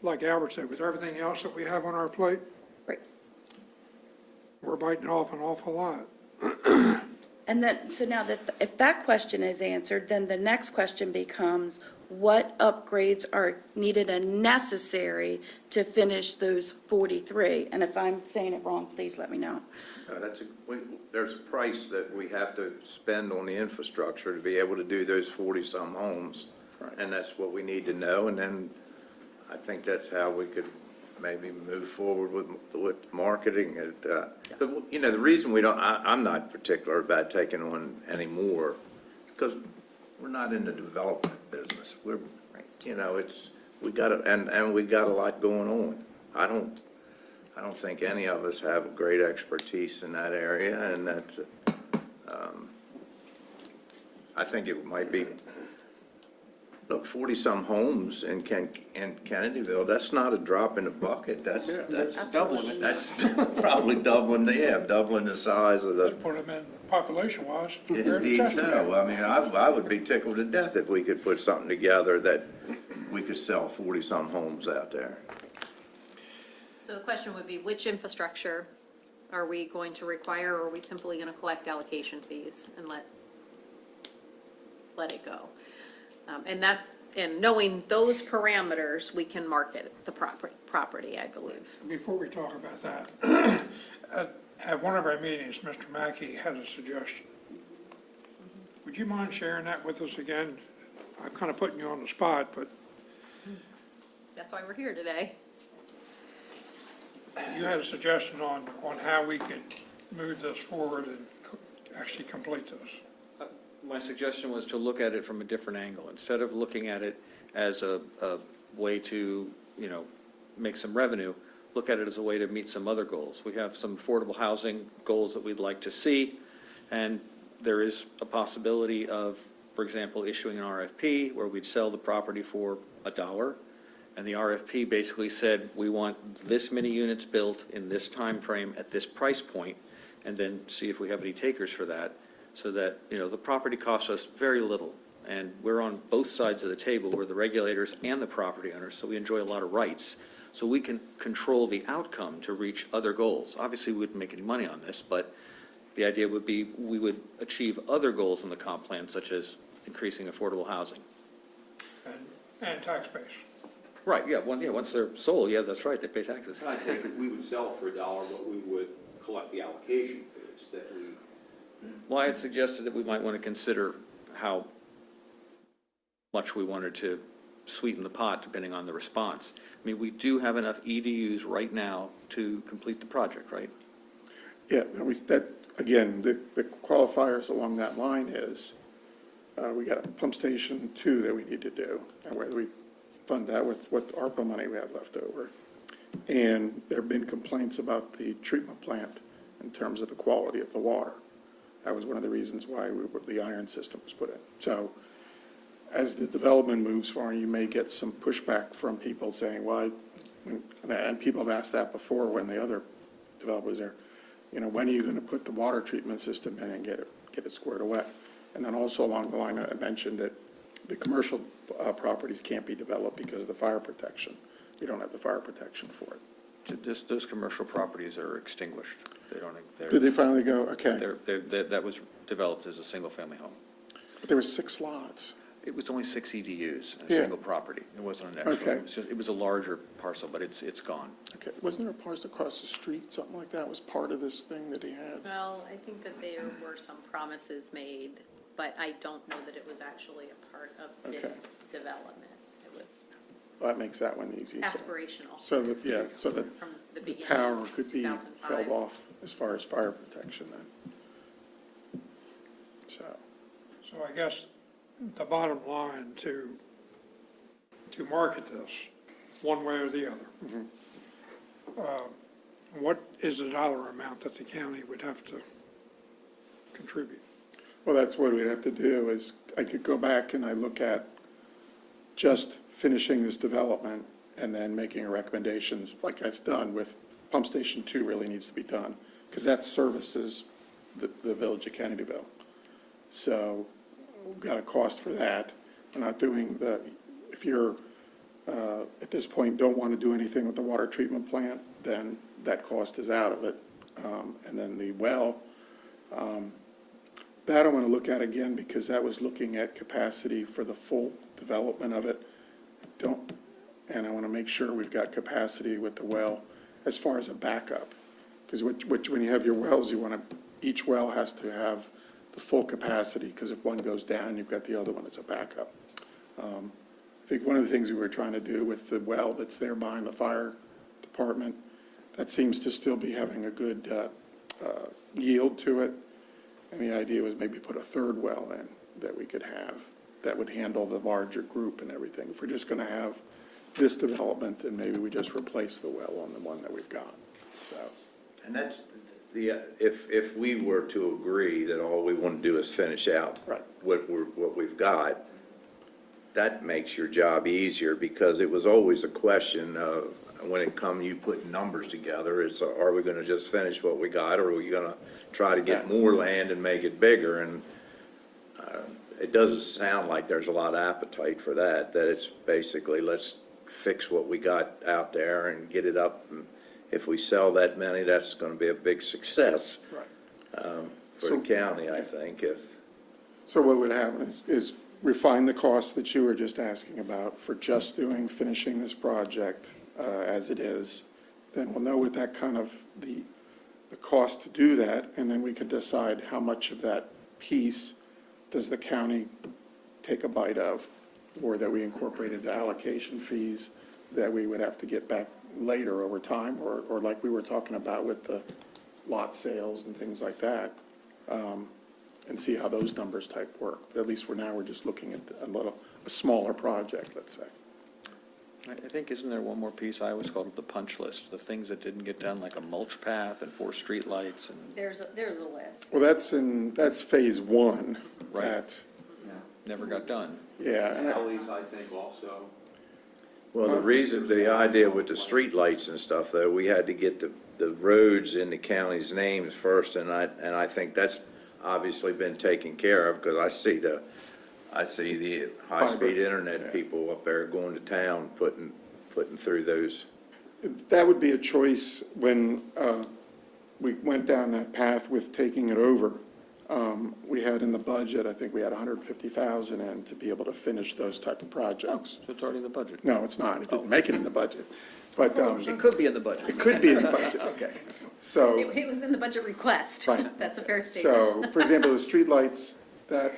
like Albert said, with everything else that we have on our plate, Right. we're biting off an awful lot. And then, so now that, if that question is answered, then the next question becomes, what upgrades are needed and necessary to finish those 43? And if I'm saying it wrong, please let me know. There's a price that we have to spend on the infrastructure to be able to do those 40-some homes. And that's what we need to know, and then I think that's how we could maybe move forward with marketing it. But, you know, the reason we don't, I'm not particular about taking on any more, because we're not in the development business. We're, you know, we got and we got a lot going on. I don't think any of us have great expertise in that area, and that's, I think it might be, look, 40-some homes in Kennedyville, that's not a drop in the bucket. That's doubling it. That's probably doubling the size of the, Put them in population-wise. indeed so. I mean, I would be tickled to death if we could put something together that we could sell 40-some homes out there. So the question would be, which infrastructure are we going to require, or are we simply going to collect allocation fees and let it go? And knowing those parameters, we can market the property, I believe. Before we talk about that, at one of our meetings, Mr. Mackey had a suggestion. Would you mind sharing that with us again? I'm kind of putting you on the spot, but That's why we're here today. you had a suggestion on how we could move this forward and actually complete this. My suggestion was to look at it from a different angle. Instead of looking at it as a way to, you know, make some revenue, look at it as a way to meet some other goals. We have some affordable housing goals that we'd like to see, and there is a possibility of, for example, issuing an RFP where we'd sell the property for $1, and the RFP basically said, we want this many units built in this time frame at this price point, and then see if we have any takers for that. So that, you know, the property costs us very little, and we're on both sides of the table. We're the regulators and the property owners, so we enjoy a lot of rights. So we can control the outcome to reach other goals. Obviously, we wouldn't make any money on this, but the idea would be we would achieve other goals in the comp plan, such as increasing affordable housing. And tax base. Right, yeah, once they're sold, yeah, that's right, they pay taxes. I think if we would sell for $1, but we would collect the allocation fees that we. Well, I had suggested that we might want to consider how much we wanted to sweeten the pot, depending on the response. I mean, we do have enough EDUs right now to complete the project, right? Yeah, again, the qualifiers along that line is, we got a pump station 2 that we need to do, and whether we fund that with what ARPA money we have left over. And there have been complaints about the treatment plant in terms of the quality of the water. That was one of the reasons why the iron system was put in. So as the development moves forward, you may get some pushback from people saying, why, and people have asked that before when the other developer was there, you know, when are you going to put the water treatment system in and get it squared away? And then also along the line, I mentioned that the commercial properties can't be developed because of the fire protection. We don't have the fire protection for it. Those commercial properties are extinguished. They don't, Did they finally go? Okay. that was developed as a single-family home. But there were 6 lots. It was only 6 EDUs in a Yeah. single property. It wasn't an extra. Okay. It was a larger parcel, but it's gone. Okay. Wasn't there a parcel across the street, something like that was part of this thing that he had? Well, I think that there were some promises made, but I don't know that it was actually a part of this development. It was Well, that makes that one easy. aspirational. So that, yeah, so that From the the beginning, tower could be 2005. held off as far as fire protection then. So, So I guess the bottom line to market this, one way or the other, what is the dollar amount that the county would have to contribute? well, that's what we'd have to do is, I could go back and I look at just finishing this development and then making recommendations like I've done with Pump Station 2 really needs to be done, because that services the village of Kennedyville. So we've got a cost for that. We're not doing if you're, at this point, don't want to do anything with the water treatment plant, then that cost is out of it. And then the well, that I want to look at again, because that was looking at capacity for the full development of it. And I want to make sure we've got capacity with the well as far as a backup. Because when you have your wells, each well has to have the full capacity, because if one goes down, you've got the other one as a backup. I think one of the things we were trying to do with the well that's there behind the fire department, that seems to still be having a good yield to it. And the idea was maybe put a third well in that we could have, that would handle the larger group and everything. If we're just going to have this development, then maybe we just replace the well on the one that we've got, so. And that's if we were to agree that all we want to do is finish out Right. what we've got, that makes your job easier, because it was always a question of, when it come, you putting numbers together, it's, are we gonna just finish what we got, or are we gonna try to get more land and make it bigger? And it doesn't sound like there's a lot of appetite for that it's basically, let's fix what we got out there and get it up. And if we sell that many, that's gonna be a big success for the county, I think, So what would happen is refine the cost that you were just asking about for just finishing this project as it is. Then we'll know what that kind of, the cost to do that, and then we can decide how much of that piece does the county take a bite of, or that we incorporate into allocation fees that we would have to get back later over time, or like we were talking about with the lot sales and things like that. And see how those numbers type work. At least we're just looking at a smaller project, let's say. I think, isn't there one more piece? I always called it the punch list, the things that didn't get done, like a mulch path and 4 streetlights and. There's a list. Well, that's phase one. Right. That, Never got done. yeah, and Alleys, I think, also. well, the idea with the streetlights and stuff, though, we had to get the roads in the county's names first, and I think that's obviously been taken care of, because I see the high-speed Fiber, internet yeah. people up there going to town, putting through those. that would be a choice when we went down that path with taking it over. We had in the budget, I think we had 150,000 in to be able to finish those type of projects. So it's already in the budget. No, it's not. It didn't make it in the budget. But It could be in the budget. it could be in the budget. Okay. So. It was in the budget request. Right. That's a fair statement. So, for example, the streetlights that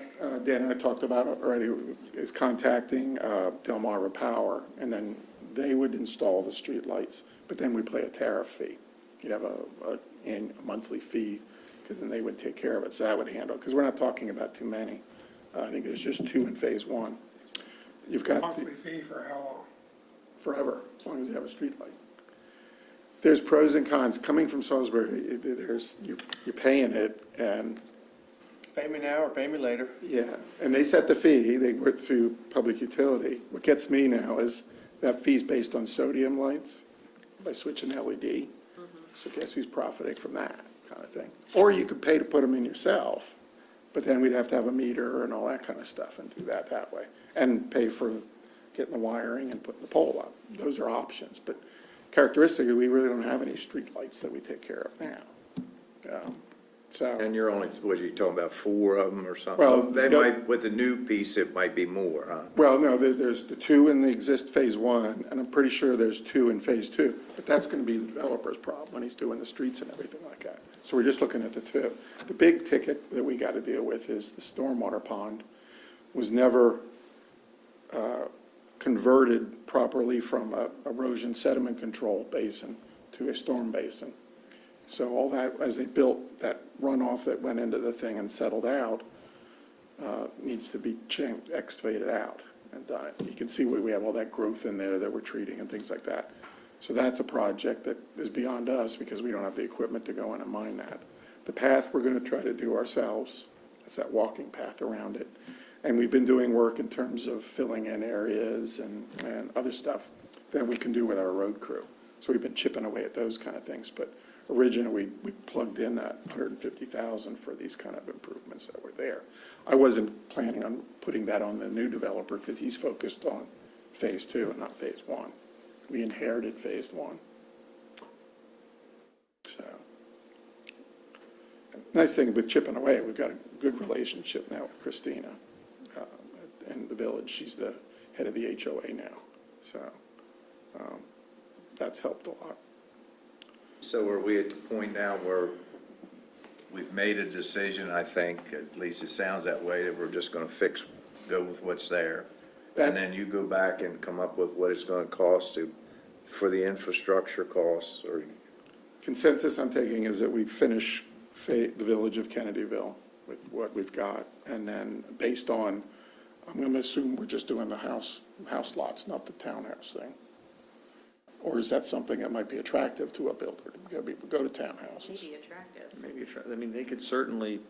Dan and I talked about already is contacting Delmarva Power, and then they would install the streetlights, but then we pay a tariff fee. You'd have a monthly fee, because then they would take care of it, so that would handle it, because we're not talking about too many. I think there's just 2 in phase 1. You've got Monthly fee for how long? forever, as long as you have a streetlight. There's pros and cons. Coming from Salisbury, you're paying it, and Pay me now or pay me later. yeah, and they set the fee, they work through public utility. What gets me now is that fee's based on sodium lights by switching LED. So guess who's profiting from that kind of thing? Or you could pay to put them in yourself, but then we'd have to have a meter and all that kind of stuff and do that way. And pay for getting the wiring and putting the pole up. Those are options, but characteristically, we really don't have any street lights that we take care of now. So. And you're only, what are you talking about, 4 of them or something? Well, They no- might, with the new piece, it might be more, huh? Well, no, there's the 2 in the exist phase 1, and I'm pretty sure there's 2 in phase 2. But that's going to be the developer's problem when he's doing the streets and everything like that. So we're just looking at the 2. The big ticket that we got to deal with is the stormwater pond was never converted properly from a erosion sediment control basin to a storm basin. So all that, as they built that runoff that went into the thing and settled out, needs to be excavated out. And you can see where we have all that growth in there that we're treating and things like that. So that's a project that is beyond us because we don't have the equipment to go in and mine that. The path we're going to try to do ourselves. That's that walking path around it. And we've been doing work in terms of filling in areas and other stuff that we can do with our road crew. So we've been chipping away at those kind of things, but originally, we plugged in that 150,000 for these kind of improvements that were there. I wasn't planning on putting that on the new developer, because he's focused on phase 2 and not phase 1. We inherited phase 1. So, nice thing with chipping away, we've got a good relationship now with Christina in the village. She's the head of the HOA now, so that's helped a lot. So are we at the point now where we've made a decision, I think, at least it sounds that way, that we're just gonna go with what's there? And then you go back and come up with what it's gonna cost for the infrastructure costs, or? Consensus I'm taking is that we finish the village of Kennedyville with what we've got, and then based on, I'm gonna assume we're just doing the house lots, not the townhouse thing. Or is that something that might be attractive to a builder, to go to townhouses? Maybe attractive. Maybe, I mean, they could certainly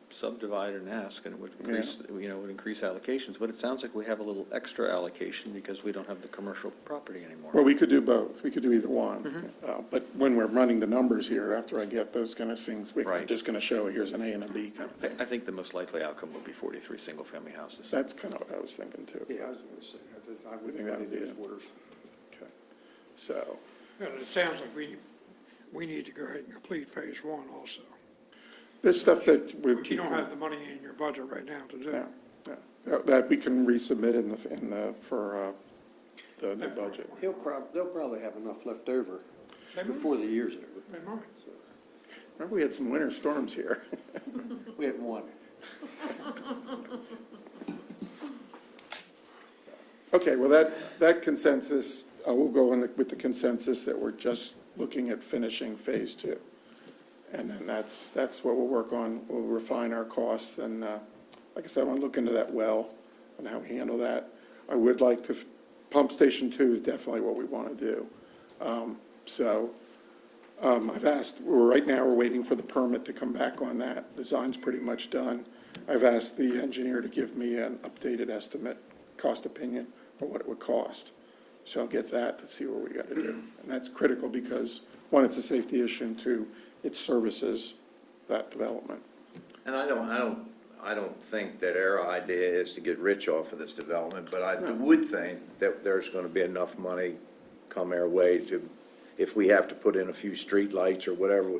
subdivide and ask, and it would increase, would increase allocations, but it sounds like we have a little extra allocation because we don't have the commercial property anymore. Well, we could do both, we could do either one. But when we're running the numbers here, after I get those kind of things, we're Right. just gonna show, here's an A and a B kind of thing. I think the most likely outcome would be 43 single-family houses. That's kind of what I was thinking too. Yeah, I was gonna say, I would think that would be it. orders. Okay. So, And it sounds like we need to go ahead and complete phase 1 also. there's stuff that we. But you don't have the money in your budget right now to do. Yeah, that we can resubmit for the new budget. They'll probably have enough left over They might. before the year's over. They might. Remember, we had some winter storms here. We had one. Okay, well, that consensus, we'll go with the consensus that we're just looking at finishing phase 2. And then that's what we'll work on. We'll refine our costs, and like I said, I want to look into that well and how we handle that. I would like to, pump station 2 is definitely what we want to do. I've asked, right now, we're waiting for the permit to come back on that. Design's pretty much done. I've asked the engineer to give me an updated estimate, cost opinion, of what it would cost. So I'll get that to see what we got to do. And that's critical because, one, it's a safety issue, and two, it services that development. And I don't think that our idea is to get rich off of this development, but I would think that there's gonna be enough money come our way to, if we have to put in a few streetlights or whatever,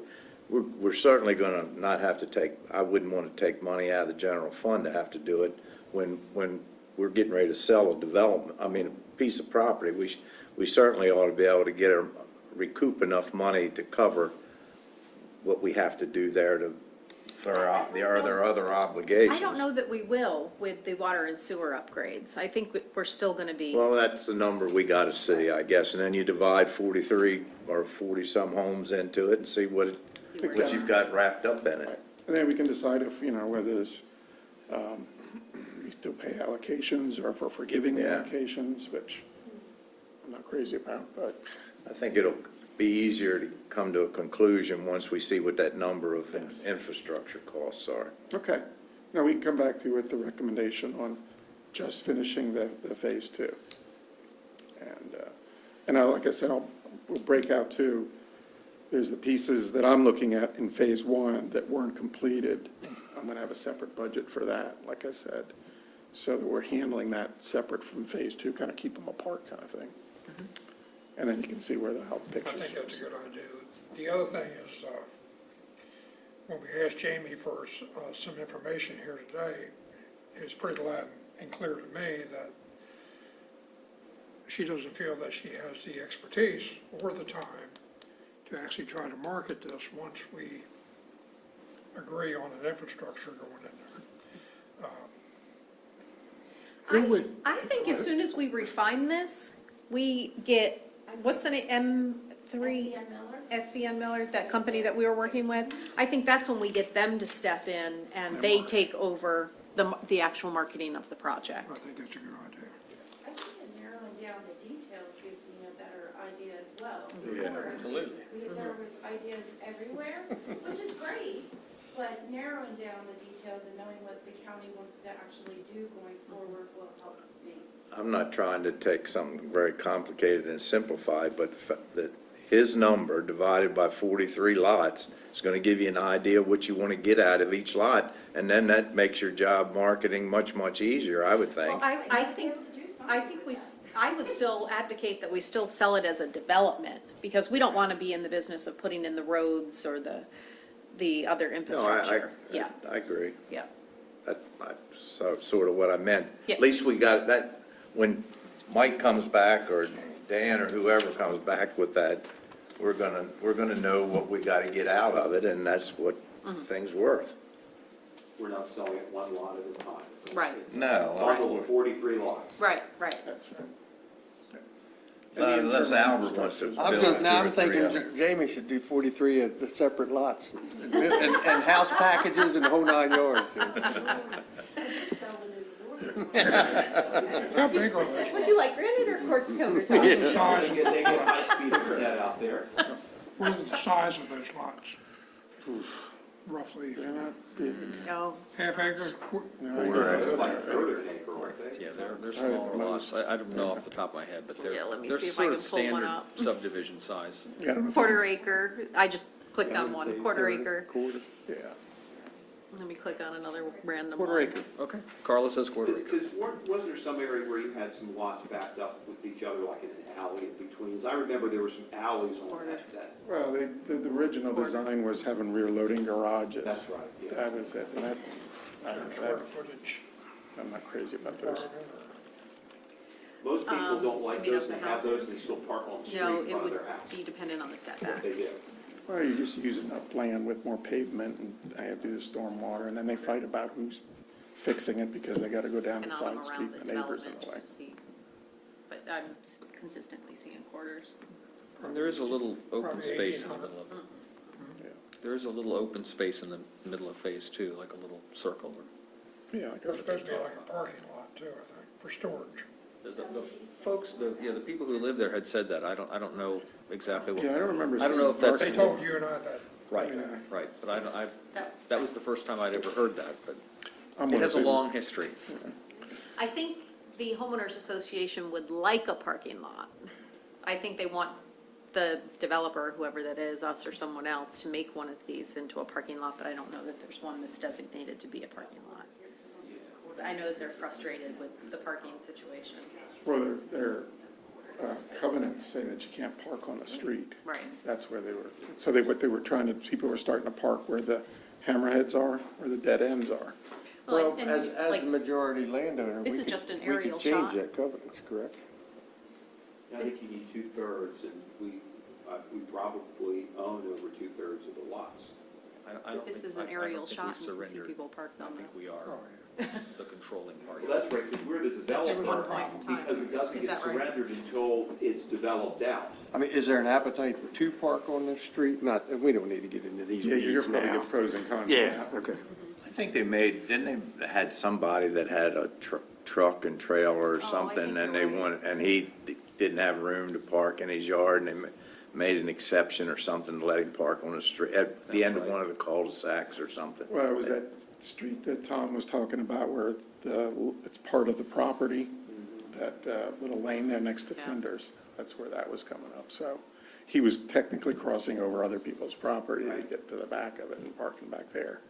we're certainly gonna not have to I wouldn't wanna take money out of the general fund to have to do it when we're getting ready to sell a development, a piece of property. We certainly ought to be able to recoup enough money to cover what we have to do there for their other obligations. I don't know that we will with the water and sewer upgrades. I think we're still gonna be, Well, that's the number we gotta see, I guess, and then you divide 43 or 40-some homes into it and see what you've got wrapped up in it. And then we can decide if, whether there's, we still pay allocations or if we're forgiving the Yeah. allocations, which I'm not crazy about, but I think it'll be easier to come to a conclusion once we see what that number of Yes. infrastructure costs are. okay. Now, we can come back to you with the recommendation on just finishing the phase 2. And like I said, we'll break out too. There's the pieces that I'm looking at in phase 1 that weren't completed. I'm gonna have a separate budget for that, like I said, so that we're handling that separate from phase 2, kind of keep them apart kind of thing. And then you can see how the I pictures. think that's a good idea. The other thing is, when we asked Jamie for some information here today, it's pretty loud and clear to me that she doesn't feel that she has the expertise or the time to actually try to market this once we agree on an infrastructure going in there. I think as soon as we refine this, we get, what's the name, M3? SVN Miller, that company that we were working with. I think that's when we get them to step in and they take over the actual marketing of the project. I think that's a good idea. I think that narrowing down the details gives me a better idea as well. Yeah, Before, there was ideas everywhere, which is great, But narrowing down the details and knowing what the county wants to actually do going forward will help me. I'm not trying to take something very complicated and simplify it, but the fact that his number divided by 43 lots is going to give you an idea of what you want to get out of each lot, and then that makes your job marketing much, much easier, I would think. Well, I think, I would still advocate that we still sell it as a development, because we don't want to be in the business of putting in the roads or the other No, infrastructure. Yeah, I agree. yeah. That's sort of what I meant. Yeah. At least we got that, when Mike comes back, or Dan, or whoever comes back with that, we're gonna know what we gotta get out of it, and that's what thing's worth. We're not selling it one lot at a time. Right. It's a No. bundle of 43 lots. Right. That's right. Unless Albert wants to build I was two gonna, now or I'm three thinking of them. Jamie should do 43 of the separate lots, and house packages and the whole 9 yards. Sell it as an order. How big are those? Would you like granite or quartz countertops? What is the size, They get high-speed internet out there. what is the size of those lots? Roughly, They're not big. No. half acre, They're like a third of an acre, aren't they? Yeah, they're smaller lots. I don't know off the top of my head, but Yeah, let me they're see if I sort of can pull one standard up. subdivision size. Yeah, I don't know if Quarter it's- acre, I just clicked on one, quarter acre. Quarter. Yeah. Let me click on another random Quarter one. acre, okay. Carla says quarter acre. Because wasn't there some area where you had some lots backed up with each other, like in an alley in between? I remember there were some alleys on that. Well, the original design was having rear loading garages. That's right, yeah. That was it, and that, I don't square know, footage. I'm not crazy about those. Most people don't like you mean those, of they the have those, and they houses? still park on the street No, in it front of would their house. be dependent on the They setbacks. do. Well, you're just using up land with more pavement, and I have to do the stormwater, and then they fight about who's fixing it, because they gotta go down the And I'll side come street, around the and the neighbors in development the way. just to see. But I'm consistently seeing quarters. And there is a little open Probably space in the 1,800. middle of it. Yeah. There is a little open space in the middle of phase 2, like a little circle. Yeah, like It's supposed to be like a parking lot too, I think, for storage. The folks, the people who live there had said that. I don't know exactly what. yeah, I don't remember. I don't know if that's. They told you and I that. Right, Yeah. right, but I don't, That- that was the first time I'd ever heard that, but I'm it gonna has a say- long history. I think the homeowners association would like a parking lot. I think they want the developer, whoever that is, us or someone else, to make one of these into a parking lot, but I don't know that there's one that's designated to be a parking lot. I know that they're frustrated with the parking situation. Well, their covenants say that you can't park on the street. Right. That's where they were, so what they were trying to, people were starting to park where the hammerheads are, where the dead ends are. Well, and, as like, the majority landowner, this we is could- just an we could aerial shot. change that covenants, correct? I think you need 2/3, and we probably own over 2/3 of the lots. I don't This think- is an I don't aerial think shot, we and you can see surrendered. people parked I on think there. we are the controlling party. Well, that's right, because we're the That's just one developer, point in time. because it doesn't Is get that right? surrendered until it's developed out. I mean, is there an appetite for 2 park on this street? Not, we don't need to get into these Yeah, you're weeds probably now. get pros and cons. Yeah, okay. I think they made, didn't they had somebody that had a truck and trailer or I something, think and you're they right. wanted, and he didn't have room to park in his yard, and they made an exception or something to let him park on the street, at the end of one of the cul-de-sacs or something. Well, it was that street that Tom was talking about where it's part of the property, that little lane there next to Yeah. Pinder's. That's where that was coming up. So he was technically crossing over other people's property to get to the back of it and parking back there.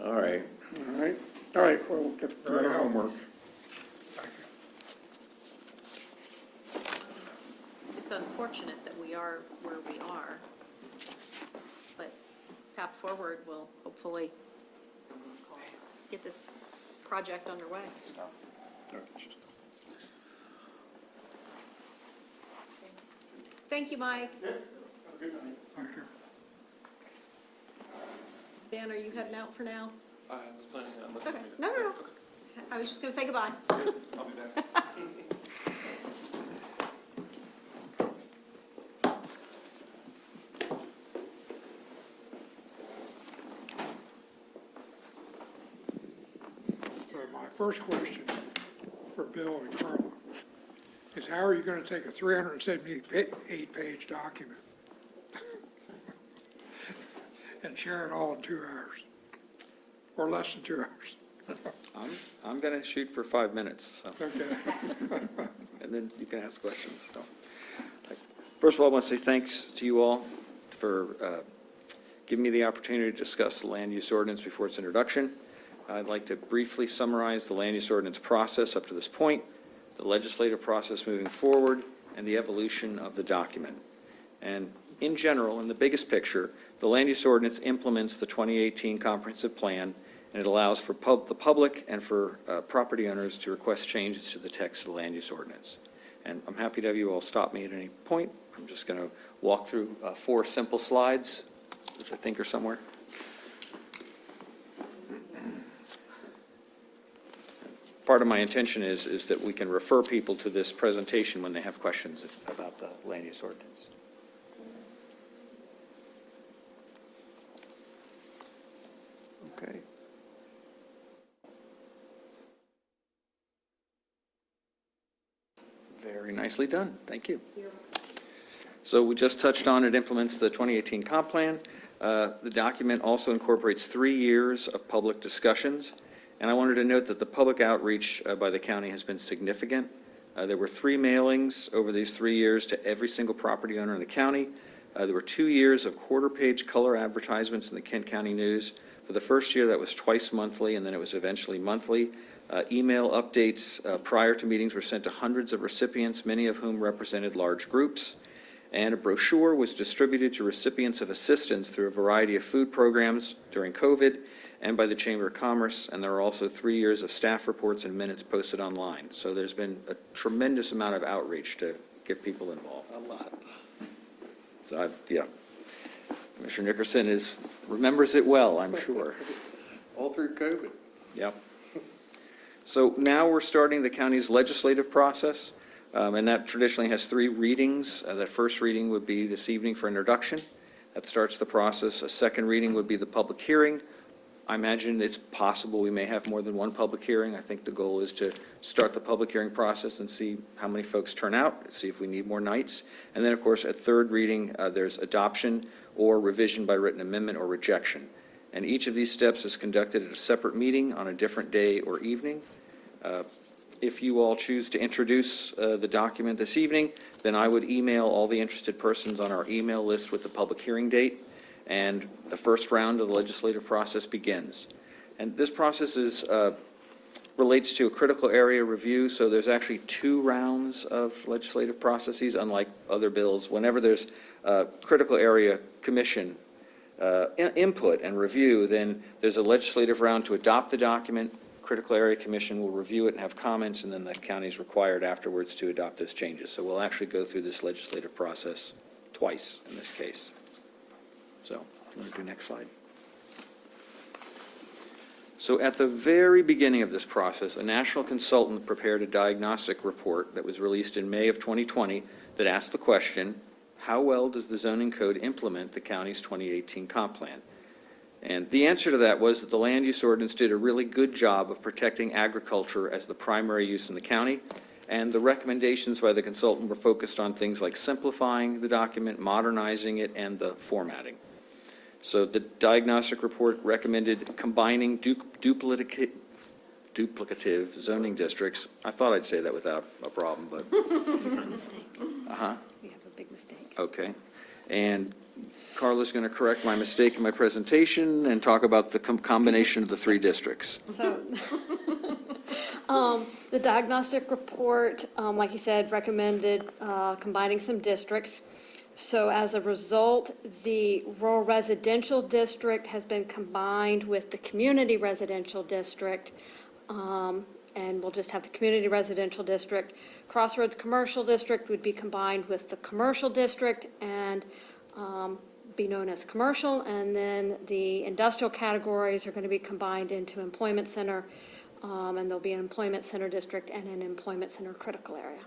All right. All right, well, we'll get to our homework. Thank you. It's unfortunate that we are where we are, but path forward will hopefully get this project underway. Thank you, Mike. Thank you. Dan, are you heading out for now? I was planning on Okay, listening. no. I was just gonna say goodbye. I'll be back. So my first question for Bill and Carla is how are you going to take a 378-page document and share it all in 2 hours, or less than 2 hours. I'm going to shoot for 5 minutes, so, Okay. and then you can ask questions. So, first of all, I want to say thanks to you all for giving me the opportunity to discuss the land use ordinance before its introduction. I'd like to briefly summarize the land use ordinance process up to this point, the legislative process moving forward, and the evolution of the document. And in general, in the biggest picture, the land use ordinance implements the 2018 comprehensive plan, and it allows for the public and for property owners to request changes to the text of the land use ordinance. And I'm happy to have you all stop me at any point. I'm just going to walk through 4 simple slides, which I think are somewhere. Part of my intention is that we can refer people to this presentation when they have questions about the land use ordinance. Okay. Very nicely done. Thank you. So we just touched on it implements the 2018 comp plan. The document also incorporates 3 years of public discussions. And I wanted to note that the public outreach by the county has been significant. There were 3 mailings over these 3 years to every single property owner in the county. There were 2 years of quarter-page color advertisements in the Kent County News. For the first year, that was twice monthly, and then it was eventually monthly. Email updates prior to meetings were sent to hundreds of recipients, many of whom represented large groups. And a brochure was distributed to recipients of assistance through a variety of food programs during COVID and by the Chamber of Commerce. And there are also 3 years of staff reports and minutes posted online. So there's been a tremendous amount of outreach to get people involved. A lot. So, yeah. Commissioner Nickerson remembers it well, I'm sure. All through COVID. Yep. So now we're starting the county's legislative process, and that traditionally has 3 readings. That first reading would be this evening for introduction. That starts the process. A second reading would be the public hearing. I imagine it's possible we may have more than 1 public hearing. I think the goal is to start the public hearing process and see how many folks turn out, see if we need more nights. And then, of course, at third reading, there's adoption or revision by written amendment or rejection. And each of these steps is conducted at a separate meeting on a different day or evening. If you all choose to introduce the document this evening, then I would email all the interested persons on our email list with the public hearing date, and the first round of the legislative process begins. And this process relates to a critical area review, so there's actually 2 rounds of legislative processes, unlike other bills. Whenever there's critical area commission input and review, then there's a legislative round to adopt the document. Critical Area Commission will review it and have comments, and then the county is required afterwards to adopt those changes. So we'll actually go through this legislative process twice in this case. So, let me do next slide. So at the very beginning of this process, a national consultant prepared a diagnostic report that was released in May of 2020 that asked the question, how well does the zoning code implement the county's 2018 comp plan? And the answer to that was that the land use ordinance did a really good job of protecting agriculture as the primary use in the county, and the recommendations by the consultant were focused on things like simplifying the document, modernizing it, and the formatting. So the diagnostic report recommended combining duplicative zoning districts. I thought I'd say that without a problem, but. Mistake. Uh-huh. You have a big mistake. Okay. And Carla's going to correct my mistake in my presentation and talk about the combination of the 3 districts. So, the diagnostic report, like you said, recommended combining some districts. So as a result, the rural residential district has been combined with the community residential district, and we'll just have the community residential district. Crossroads Commercial District would be combined with the commercial district and be known as commercial, and then the industrial categories are going to be combined into employment center, and there'll be an employment center district and an employment center critical area.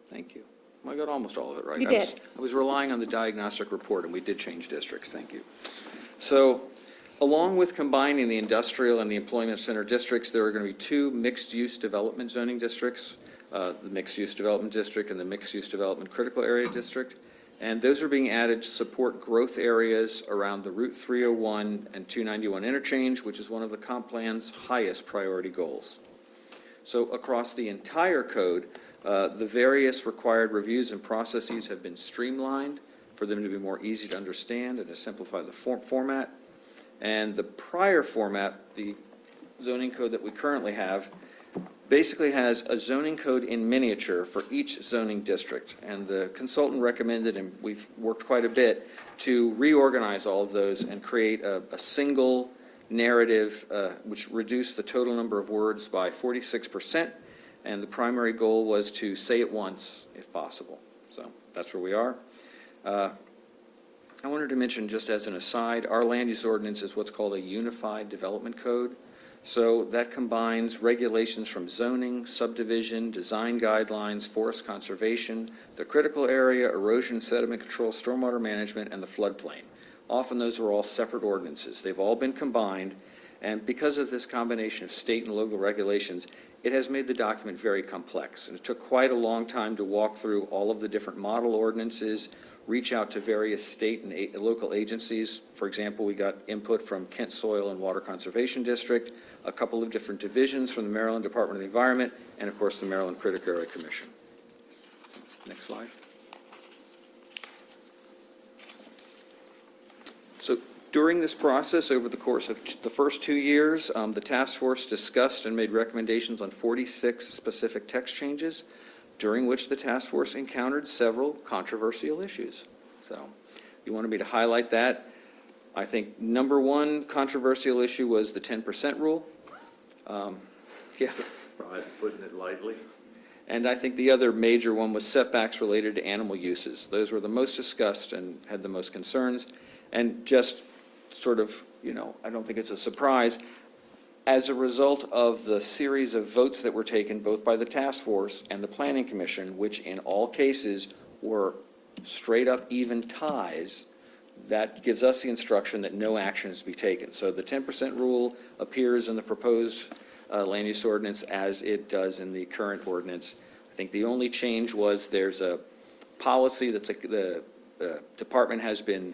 Thank you. I got almost all of it right. You did. I was relying on the diagnostic report, and we did change districts. Thank you. So, along with combining the industrial and the employment center districts, there are going to be 2 mixed-use development zoning districts, the mixed-use development district and the mixed-use development critical area district. And those are being added to support growth areas around the Route 301 and 291 interchange, which is one of the comp plan's highest priority goals. So across the entire code, the various required reviews and processes have been streamlined for them to be more easy to understand and to simplify the format. And the prior format, the zoning code that we currently have, basically has a zoning code in miniature for each zoning district. And the consultant recommended, and we've worked quite a bit, to reorganize all of those and create a single narrative, which reduced the total number of words by 46%. And the primary goal was to say it once, if possible. So that's where we are. I wanted to mention, just as an aside, our land use ordinance is what's called a unified development code. So that combines regulations from zoning, subdivision, design guidelines, forest conservation, the critical area, erosion, sediment control, stormwater management, and the floodplain. Often those are all separate ordinances. They've all been combined, and because of this combination of state and local regulations, it has made the document very complex. And it took quite a long time to walk through all of the different model ordinances, reach out to various state and local agencies. For example, we got input from Kent Soil and Water Conservation District, a couple of different divisions from the Maryland Department of the Environment, and of course the Maryland Critical Area Commission. Next slide. So during this process, over the course of the first 2 years, the task force discussed and made recommendations on 46 specific text changes, during which the task force encountered several controversial issues. So you wanted me to highlight that. I think number one controversial issue was the 10% rule. Yeah. Right, putting it lightly. And I think the other major one was setbacks related to animal uses. Those were the most discussed and had the most concerns. And just sort of, I don't think it's a surprise, as a result of the series of votes that were taken both by the task force and the planning commission, which in all cases were straight up even ties, that gives us the instruction that no action is to be taken. So the 10% rule appears in the proposed land use ordinance as it does in the current ordinance. I think the only change was there's a policy that the department has been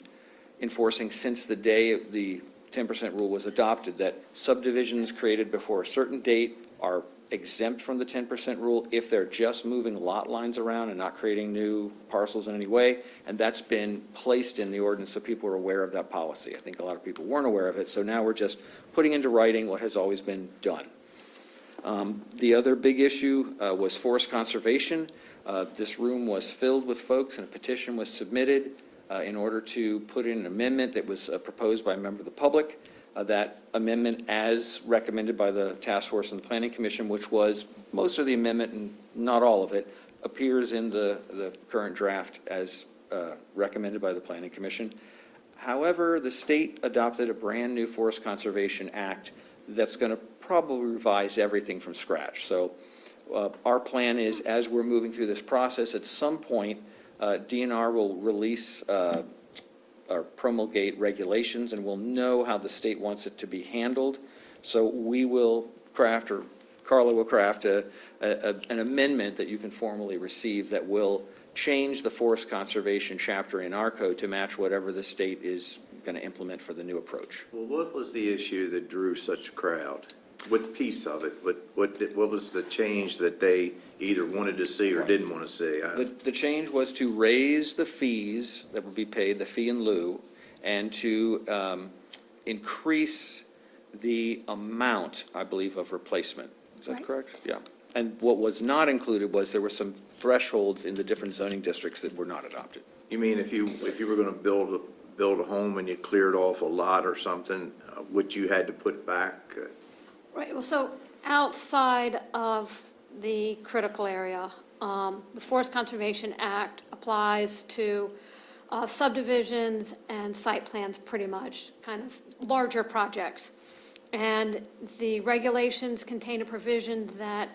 enforcing since the day the 10% rule was adopted, that subdivisions created before a certain date are exempt from the 10% rule if they're just moving lot lines around and not creating new parcels in any way. And that's been placed in the ordinance so people are aware of that policy. I think a lot of people weren't aware of it, so now we're just putting into writing what has always been done. The other big issue was forest conservation. This room was filled with folks, and a petition was submitted in order to put in an amendment that was proposed by a member of the public. That amendment, as recommended by the task force and the planning commission, which was most of the amendment and not all of it, appears in the current draft as recommended by the planning commission. However, the state adopted a brand-new Forest Conservation Act that's going to probably revise everything from scratch. So our plan is, as we're moving through this process, at some point, DNR will release or promulgate regulations, and we'll know how the state wants it to be handled. So we will craft, or Carla will craft, an amendment that you can formally receive that will change the forest conservation chapter in our code to match whatever the state is going to implement for the new approach. Well, what was the issue that drew such a crowd? What piece of it? What was the change that they either wanted to see or didn't want to see? The change was to raise the fees that would be paid, the fee in lieu, and to increase the amount, I believe, of replacement. Is that Right. correct? Yeah. And what was not included was there were some thresholds in the different zoning districts that were not adopted. You mean if you were going to build a home and you cleared off a lot or something, what you had to put back? Right, well, so outside of the critical area, the Forest Conservation Act applies to subdivisions and site plans pretty much, kind of larger projects. And the regulations contain a provision that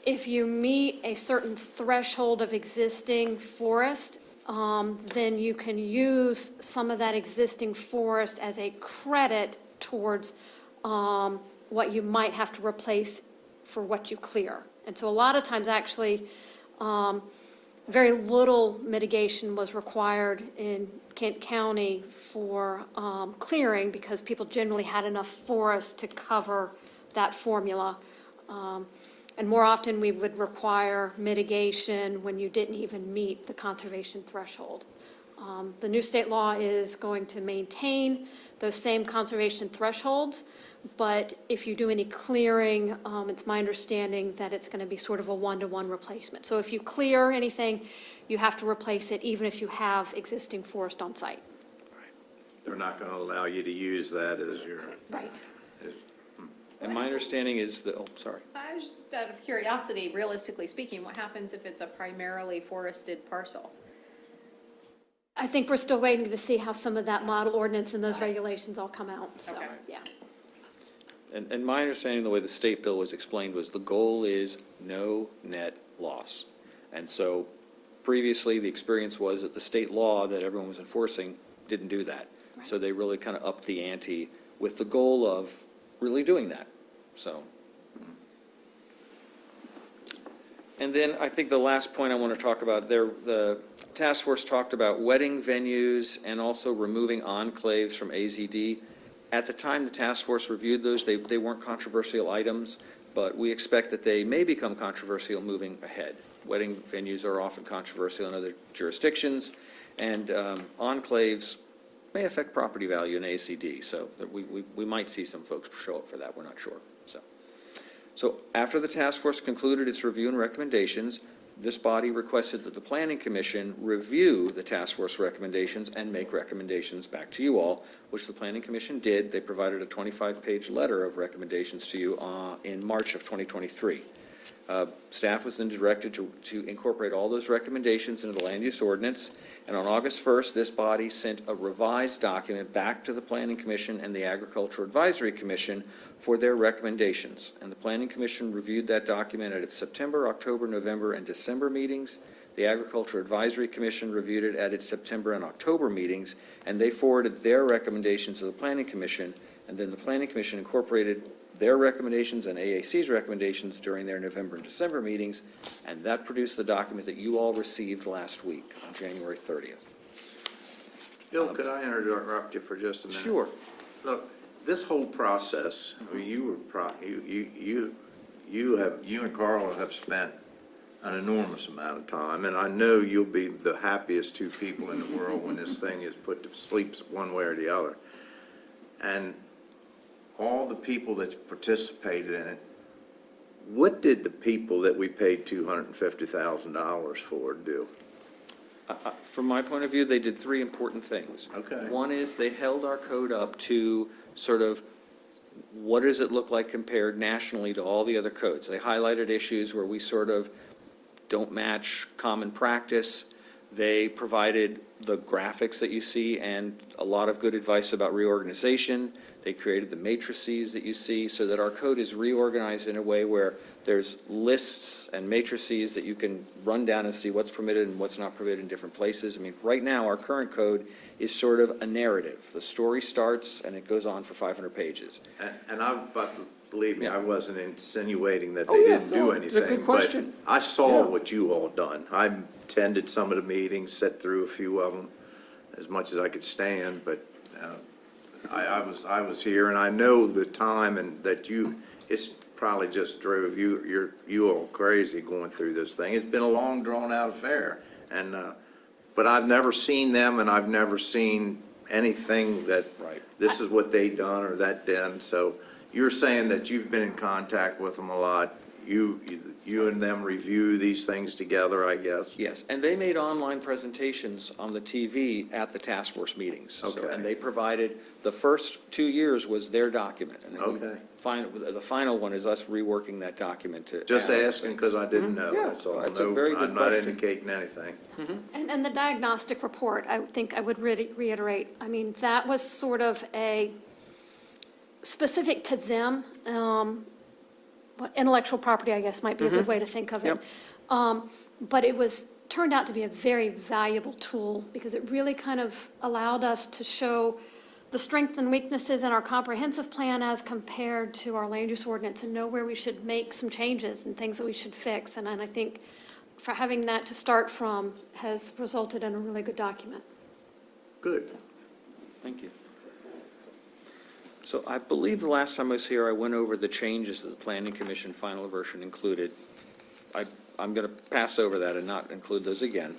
if you meet a certain threshold of existing forest, then you can use some of that existing forest as a credit towards what you might have to replace for what you clear. And so a lot of times, actually, very little mitigation was required in Kent County for clearing because people generally had enough forest to cover that formula. And more often, we would require mitigation when you didn't even meet the conservation threshold. The new state law is going to maintain those same conservation thresholds, but if you do any clearing, it's my understanding that it's going to be sort of a one-to-one replacement. So if you clear anything, you have to replace it even if you have existing forest on site. They're not going to allow you to use that as your. Right. And my understanding is that, oh, sorry. I was just out of curiosity, realistically speaking, what happens if it's a primarily forested parcel? I think we're still waiting to see how some of that model ordinance and those regulations all come out, so, Okay. yeah. And my understanding, the way the state bill was explained, was the goal is no net loss. And so previously, the experience was that the state law that everyone was enforcing didn't do that. So they really kind of upped the ante with the goal of really doing that, so. And then I think the last point I want to talk about, the task force talked about wedding venues and also removing enclaves from AZD. At the time the task force reviewed those, they weren't controversial items, but we expect that they may become controversial moving ahead. Wedding venues are often controversial in other jurisdictions, and enclaves may affect property value in ACD, so that we might see some folks show up for that, we're not sure, so. So after the task force concluded its review and recommendations, this body requested that the Planning Commission review the task force recommendations and make recommendations back to you all, which the Planning Commission did. They provided a 25-page letter of recommendations to you in March of 2023. Staff was then directed to incorporate all those recommendations into the land use ordinance, and on August 1st, this body sent a revised document back to the Planning Commission and the Agricultural Advisory Commission for their recommendations. And the Planning Commission reviewed that document at its September, October, November, and December meetings. The Agricultural Advisory Commission reviewed it at its September and October meetings, and they forwarded their recommendations to the Planning Commission, and then the Planning Commission incorporated their recommendations and AAC's recommendations during their November and December meetings, and that produced the document that you all received last week on January 30th. Bill, could I interrupt you for just a minute? Sure. Look, this whole process, I mean, you and Carl have spent an enormous amount of time, and I know you'll be the happiest two people in the world when this thing is put to sleep one way or the other. And all the people that's participated in it, what did the people that we paid $250,000 for do? From my point of view, they did three important things. Okay. One is they held our code up to sort of what does it look like compared nationally to all the other codes. They highlighted issues where we sort of don't match common practice. They provided the graphics that you see and a lot of good advice about reorganization. They created the matrices that you see so that our code is reorganized in a way where there's lists and matrices that you can run down and see what's permitted and what's not permitted in different places. I mean, right now, our current code is sort of a narrative. The story starts and it goes on for 500 pages. And but believe me, I wasn't insinuating that Oh, they yeah, didn't no, do it's a good anything. question. But I saw Yeah. what you all done. I attended some of the meetings, sat through a few of them, as much as I could stand, but I was here, and I know the time and that it's probably just drove you all crazy going through this thing. It's been a long, drawn-out affair, and, but I've never seen them, and I've never seen anything that Right. this is what they done or that done, so you're saying that you've been in contact with them a lot. You and them review these things together, I guess? Yes, and they made online presentations on the TV at the task force meetings. So- Okay. And they provided, the first 2 years was their document. And then Okay. the final one is us reworking that document to. Just add other asking things. because I didn't know, Yeah, that's all. that's a No, very good I'm not question. indicating anything. And the diagnostic report, I think I would reiterate, I mean, that was sort of a, specific to them, intellectual property, I guess, might be a good way to think of it. But it turned out to be a very valuable tool because it really kind of allowed us to show the strengths and weaknesses in our comprehensive plan as compared to our land use ordinance and know where we should make some changes and things that we should fix. And I think for having that to start from has resulted in a really good document. Good. Thank you. So I believe the last time I was here, I went over the changes that the Planning Commission final version included. I'm going to pass over that and not include those again.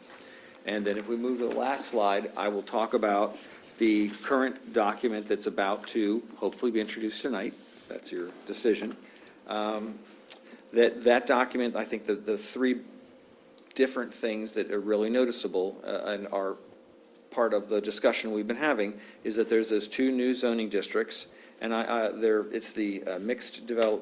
And then if we move to the last slide, I will talk about the current document that's about to hopefully be introduced tonight. That's your decision. That document, I think the three different things that are really noticeable and are part of the discussion we've been having is that there's those two new zoning districts, and it's the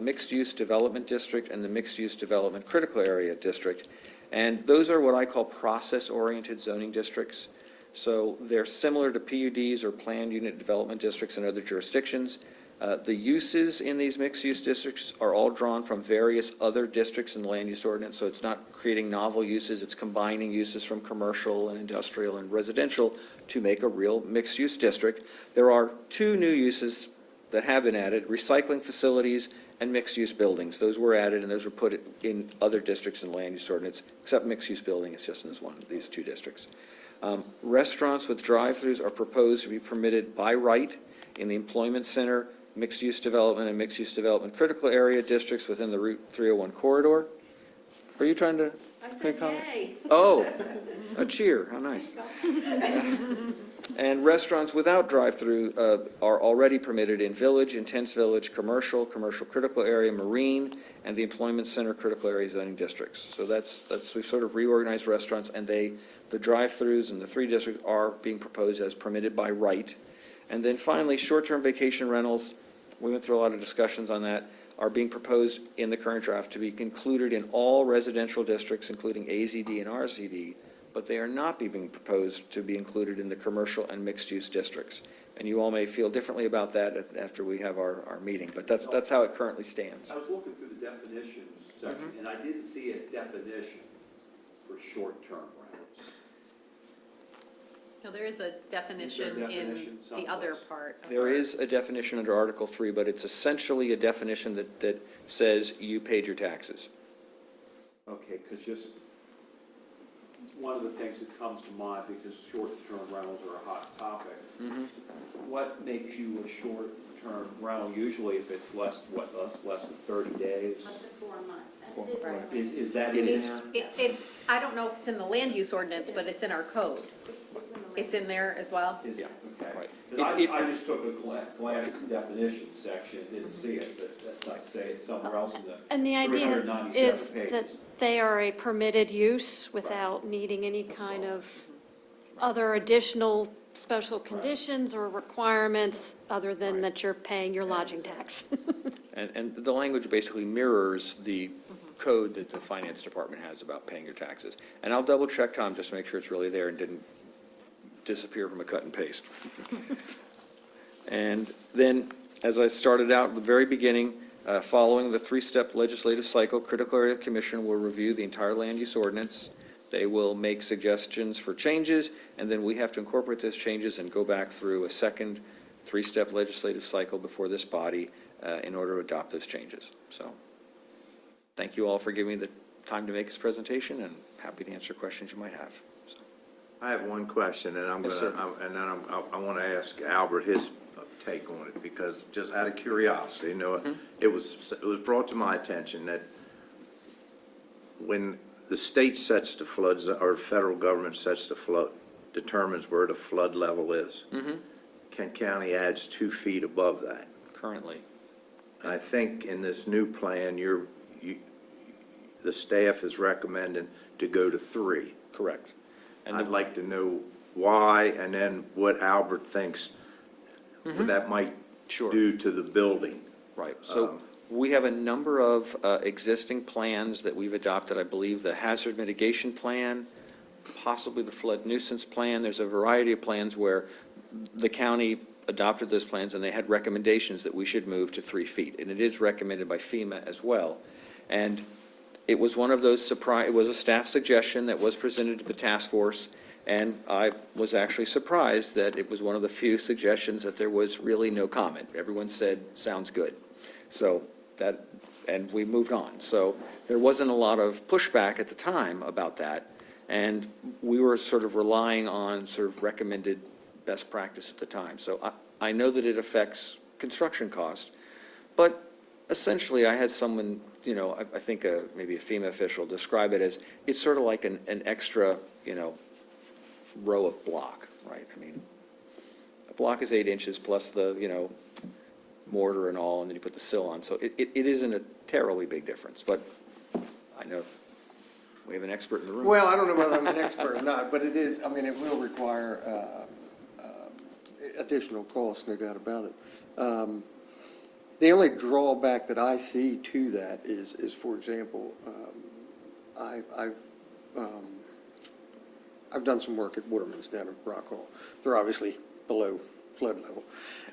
mixed-use development district and the mixed-use development critical area district. And those are what I call process-oriented zoning districts. So they're similar to PUDs or planned unit development districts in other jurisdictions. The uses in these mixed-use districts are all drawn from various other districts in the land use ordinance, so it's not creating novel uses, it's combining uses from commercial and industrial and residential to make a real mixed-use district. There are two new uses that have been added, recycling facilities and mixed-use buildings. Those were added, and those were put in other districts in the land use ordinance, except mixed-use building, it's just in these two districts. Restaurants with drive-throughs are proposed to be permitted by right in the employment center, mixed-use development, and mixed-use development critical area districts within the Route 301 corridor. Are you trying to make a comment? Oh, a cheer, how nice. And restaurants without drive-through are already permitted in Village, Intense Village, Commercial Critical Area, Marine, and the Employment Center Critical Area zoning districts. So we've sort of reorganized restaurants, and the drive-throughs in the three districts are being proposed as permitted by right. And then finally, short-term vacation rentals, we went through a lot of discussions on that, are being proposed in the current draft to be included in all residential districts, including AZD and RZD, but they are not being proposed to be included in the commercial and mixed-use districts. And you all may feel differently about that after we have our meeting, but that's how it currently stands. I was looking through the definitions section, and I didn't see a definition for short-term rentals. No, there is a definition in definition the other someplace? part. of There our- is a definition under Article 3, but it's essentially a definition that says you paid your taxes. Okay, because just one of the things that comes to mind, because short-term rentals are a hot topic, what makes you a short-term rental? Usually if it's less than 30 days? Less than 4 months, and it is in the land Is that in there? It's, I don't know if it's in the land use ordinance, but it's in our code. It's in the land. It's in there as well? Is- Yeah, Okay. right. 'Cause I just took a glance at the definition section, didn't see it, but that's like say it's somewhere else in the And the idea 397 is pages. that they are a permitted use without needing any kind of other additional special conditions or requirements other than that you're paying your lodging tax. And the language basically mirrors the code that the finance department has about paying your taxes. And I'll double check, Tom, just to make sure it's really there and didn't disappear from a cut and paste. And then, as I started out at the very beginning, following the three-step legislative cycle, Critical Area Commission will review the entire land use ordinance. They will make suggestions for changes, and then we have to incorporate those changes and go back through a second three-step legislative cycle before this body in order to adopt those changes. So, thank you all for giving me the time to make this presentation, and happy to answer questions you might have. So, I have one question, and Yes, sir. I want to ask Albert his take on it, because just out of curiosity, it was brought to my attention that when the state sets the flood, or federal government sets the flood, determines where the flood level is, Kent County adds 2 feet above that. currently. I think in this new plan, the staff is recommending to go to 3. Correct. And I'd like to know why, and then what Albert thinks that might Sure. do to the building. Right, so we have a number of existing plans that we've adopted. I believe the hazard mitigation plan, possibly the flood nuisance plan. There's a variety of plans where the county adopted those plans, and they had recommendations that we should move to 3 feet. And it is recommended by FEMA as well. And it was one of those it was a staff suggestion that was presented to the task force, and I was actually surprised that it was one of the few suggestions that there was really no comment. Everyone said, sounds good. So and we moved on. So there wasn't a lot of pushback at the time about that, and we were sort of relying on sort of recommended best practice at the time. So I know that it affects construction cost, but essentially, I had someone, I think maybe a FEMA official describe it as, it's sort of like an extra, row of block, right? I mean, a block is 8 inches plus the, mortar and all, and then you put the sill on. So it isn't a terribly big difference, but I know we have an expert in the room. Well, I don't know whether I'm an expert or not, but it is, I mean, it will require additional costs, no doubt about it. The only drawback that I see to that is for example, I've done some work at Waterman's down at Rock Hall. They're obviously below flood level.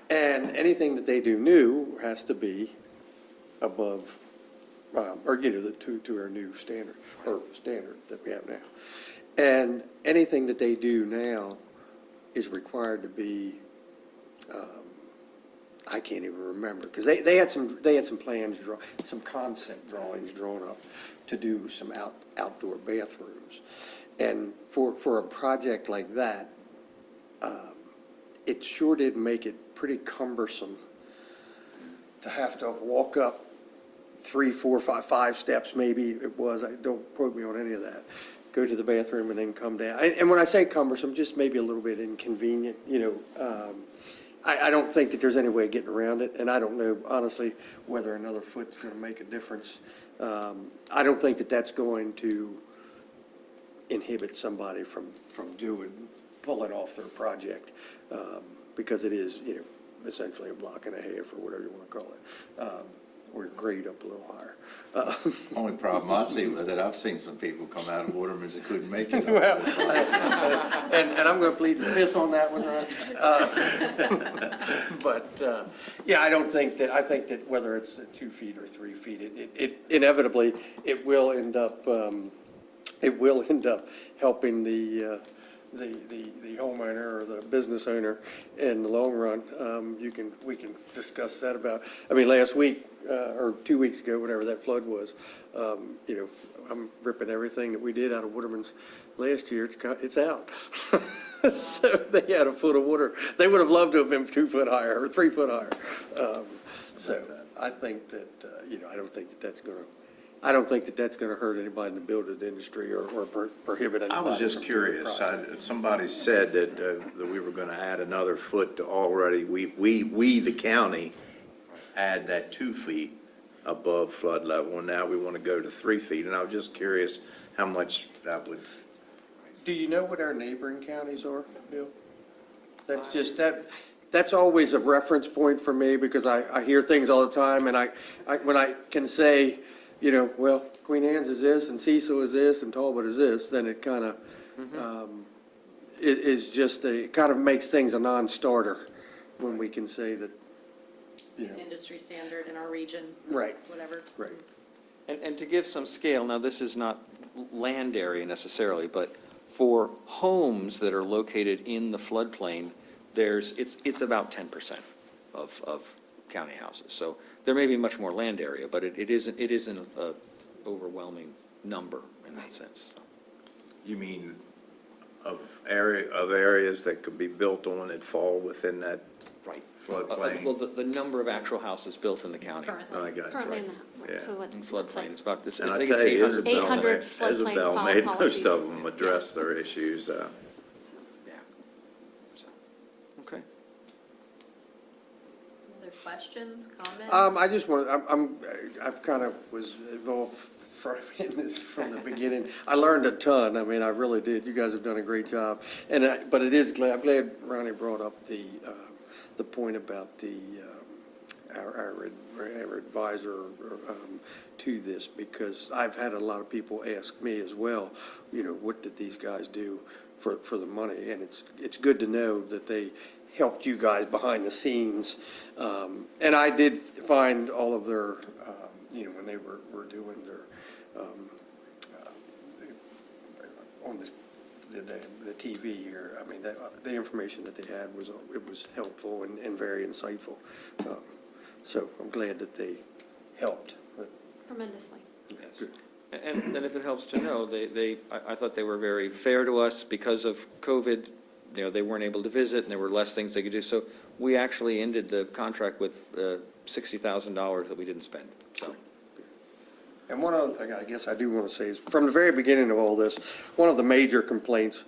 And anything that they do new has to be above, or, to our new standard, or standard that we have now. And anything that they do now is required to be, I can't even remember, because they had some plans, some concept drawings drawn up to do some outdoor bathrooms. And for a project like that, it sure did make it pretty cumbersome to have to walk up 3, 4, 5 steps maybe it was, don't quote me on any of that, go to the bathroom and then come down. And when I say cumbersome, just maybe a little bit inconvenient, I don't think that there's any way of getting around it, and I don't know, honestly, whether another foot's going to make a difference. I don't think that that's going to inhibit somebody from pulling off their project, because it is, essentially a block and a half, or whatever you want to call it, or grade up a little higher. Only problem I see with it, I've seen some people come out of Waterman's that couldn't make it. Well, and I'm going to plead the fifth on that one, Ron. But, yeah, I think that whether it's 2 feet or 3 feet, it inevitably, it will end up helping the homeowner or the business owner in the long run. We can discuss that about, last week, or 2 weeks ago, whatever that flood was, I'm ripping everything that we did out of Waterman's last year, it's out. So they had a foot of water. They would have loved to have been 2 foot higher or 3 foot higher. So I think that, I don't think that that's going to hurt anybody in the building industry or prohibit anybody. I was just from curious. doing the project. Somebody said that we were going to add another foot to already, we, the county, add that 2 feet above flood level, and now we want to go to 3 feet. And I was just curious how much that would. Do you know what our neighboring counties are, Bill? That's just, that's always a reference point for me, because I hear things all the time, and when I can say, well, Queen Anne's is this, and Cecil is this, and Talbot is this, then it kind of, it is just it kind of makes things a non-starter when we can say that, It's industry standard in our region. Right. Whatever. Right. And to give some scale, now this is not land area necessarily, but for homes that are located in the floodplain, it's about 10% of county houses. So there may be much more land area, but it isn't a overwhelming number in that sense. So. You mean of areas that could be built on that fall within that Right. floodplain? Well, the number of actual houses built in the county. Currently. I got Currently you. in that, Yeah. so what? In what's floodplain, that? it's about, And I I think it's tell you, 800. 800 floodplain Isabel file made policies. most of them address their issues. Yeah. So, okay. Other questions, comments? I just want, I've kind of was involved in this from the beginning. I learned a ton. I really did. You guys have done a great job. But I'm glad Ronnie brought up the point about our advisor to this, because I've had a lot of people ask me as well, what did these guys do for the money? And it's good to know that they helped you guys behind the scenes. And I did find all of their, when they were doing their, on the TV here, the information that they had was helpful and very insightful. So I'm glad that they helped. Tremendously. Yes. And if it helps to know, I thought they were very fair to us because of COVID. You know, they weren't able to visit and there were less things they could do. So we actually ended the contract with $60,000 that we didn't spend, so. And one other thing I guess I do want to say is, from the very beginning of all this, one of the major complaints,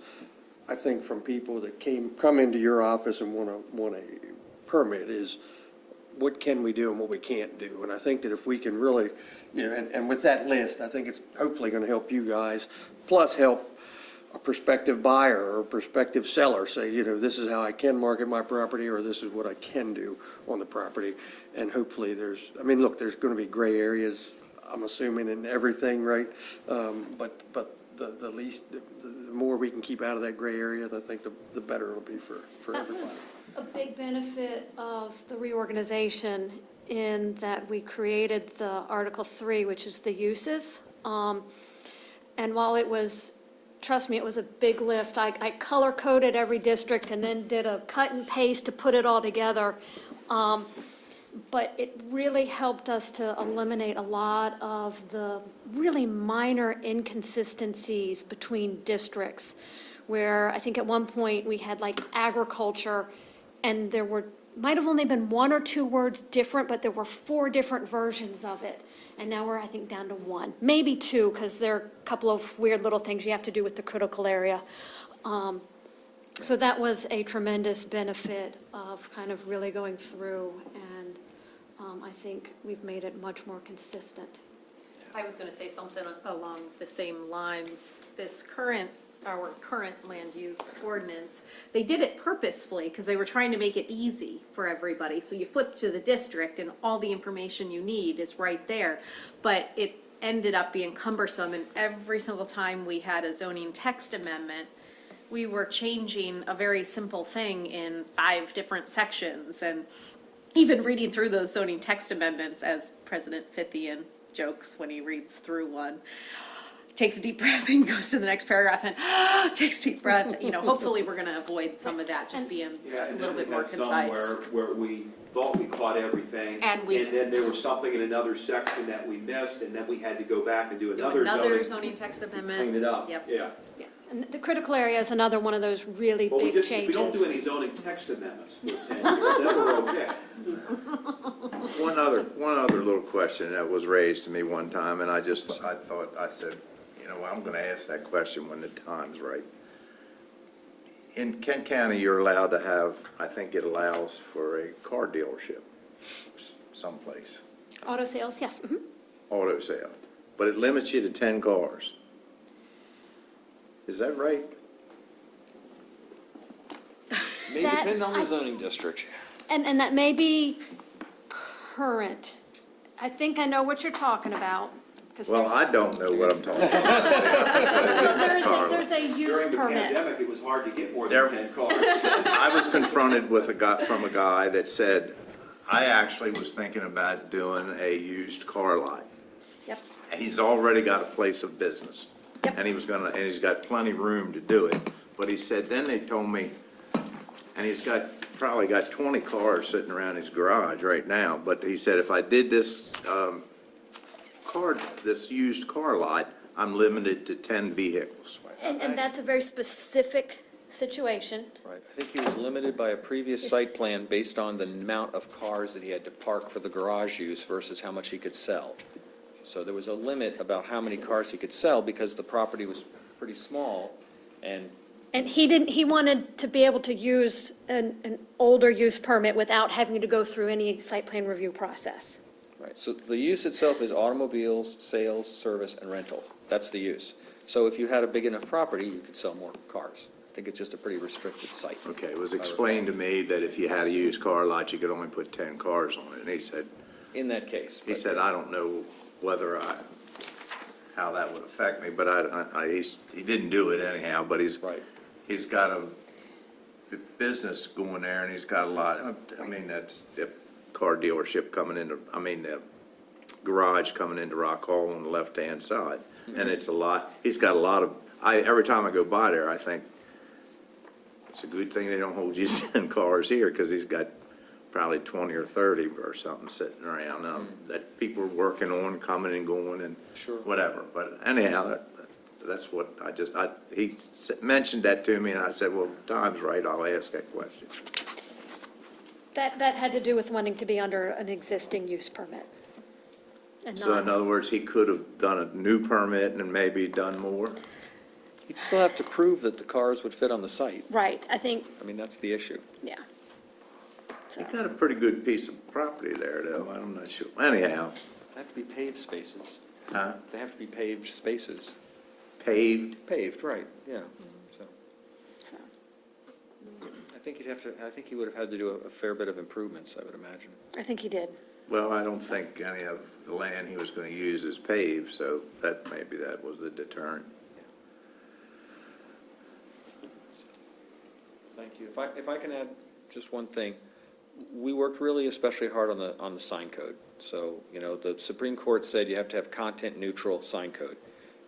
I think, from people that come into your office and want a permit is, what can we do and what we can't do? And I think that if we can really, and with that list, I think it's hopefully going to help you guys, plus help a prospective buyer or a prospective seller say, this is how I can market my property, or this is what I can do on the property. And hopefully there's going to be gray areas, I'm assuming, in everything, right? But the more we can keep out of that gray area, I think the better it'll be for That everybody. was a big benefit of the reorganization in that we created the Article 3, which is the uses. And while it was, trust me, it was a big lift. I color-coded every district and then did a cut and paste to put it all together. But it really helped us to eliminate a lot of the really minor inconsistencies between districts, where I think at one point we had like agriculture, and there might have only been 1 or 2 words different, but there were 4 different versions of it. And now we're, I think, down to 1, maybe 2, because there are a couple of weird little things you have to do with the critical area. So that was a tremendous benefit of kind of really going through, and I think we've made it much more consistent. I was going to say something along the same lines. Our current land use ordinance, they did it purposefully because they were trying to make it easy for everybody. So you flip to the district and all the information you need is right there. But it ended up being cumbersome, and every single time we had a zoning text amendment, we were changing a very simple thing in 5 different sections. And even reading through those zoning text amendments, as President Fithian jokes when he reads through one, takes a deep breath and goes to the next paragraph and takes a deep breath. Hopefully we're going to avoid some of that, just being Yeah, a and little then bit we more had some concise. where we thought we caught everything. And then there was something in another section that we missed, and then we had to go back and do Do another another zoning. zoning text amendment. Clean it up, Yep. yeah. And the critical area is another one of those really Well, big if we don't changes. do any zoning text amendments for 10 years, then we're okay. One other little question that was raised to me one time, and I said, I'm gonna ask that question when the time's right. In Kent County, you're allowed to have, I think it allows for a car dealership someplace, Auto sales, yes. Mhm. auto sale, but it limits you to 10 cars. Is that right? May That- depend on the zoning district. And that may be current. I think I know what you're talking about. 'Cause Well, I don't know what I'm talking about. there's a use During the permit. pandemic, it was hard to get more There- than 10 cars. I was confronted with a guy that said, I actually was thinking about doing a used car lot. Yep. And he's already got a place of business. Yep. And and he's got plenty of room to do it. But he said, then they told me, and he's probably got 20 cars sitting around his garage right now, but he said, if I did this this used car lot, I'm limited to 10 vehicles. And that's a very specific situation. Right, I think he was limited by a previous site plan based on the amount of cars that he had to park for the garage use versus how much he could sell. So there was a limit about how many cars he could sell because the property was pretty small, and And he wanted to be able to use an older use permit without having to go through any site plan review process. right, so the use itself is automobiles, sales, service, and rental. That's the use. So if you had a big enough property, you could sell more cars. I think it's just a pretty restricted site. Okay, it was explained to me that if you had a used car lot, you could only put 10 cars on it. And he said, In that case. He said, I don't know how that would affect me, but he didn't do it anyhow, but Right. he's got a business going there, and he's got a lot, that's the car dealership the garage coming into Rock Hall on the left-hand side, and it's a lot, he's got a lot of, every time I go by there, I think, it's a good thing they don't hold you 10 cars here, because he's got probably 20 or 30 or something sitting around, that people are working on, coming and going and Sure. whatever. But anyhow, that's what he mentioned that to me, and I said, well, Tom's right, I'll ask that question. That had to do with wanting to be under an existing use permit. And So in not, other words, he could have done a new permit and maybe done more? You'd still have to prove that the cars would fit on the site. right, I think, I mean, that's the issue. yeah. He got a pretty good piece of property there, though, I'm not sure. Anyhow, They have to be paved spaces. huh? They have to be paved spaces. Paved? Paved, right, yeah, so. I think he would have had to do a fair bit of improvements, I would imagine. I think he did. Well, I don't think any of the land he was going to use is paved, so maybe that was the deterrent. Thank you. If I can add just one thing, we worked really especially hard on the sign code. So, you know, the Supreme Court said you have to have content-neutral sign code.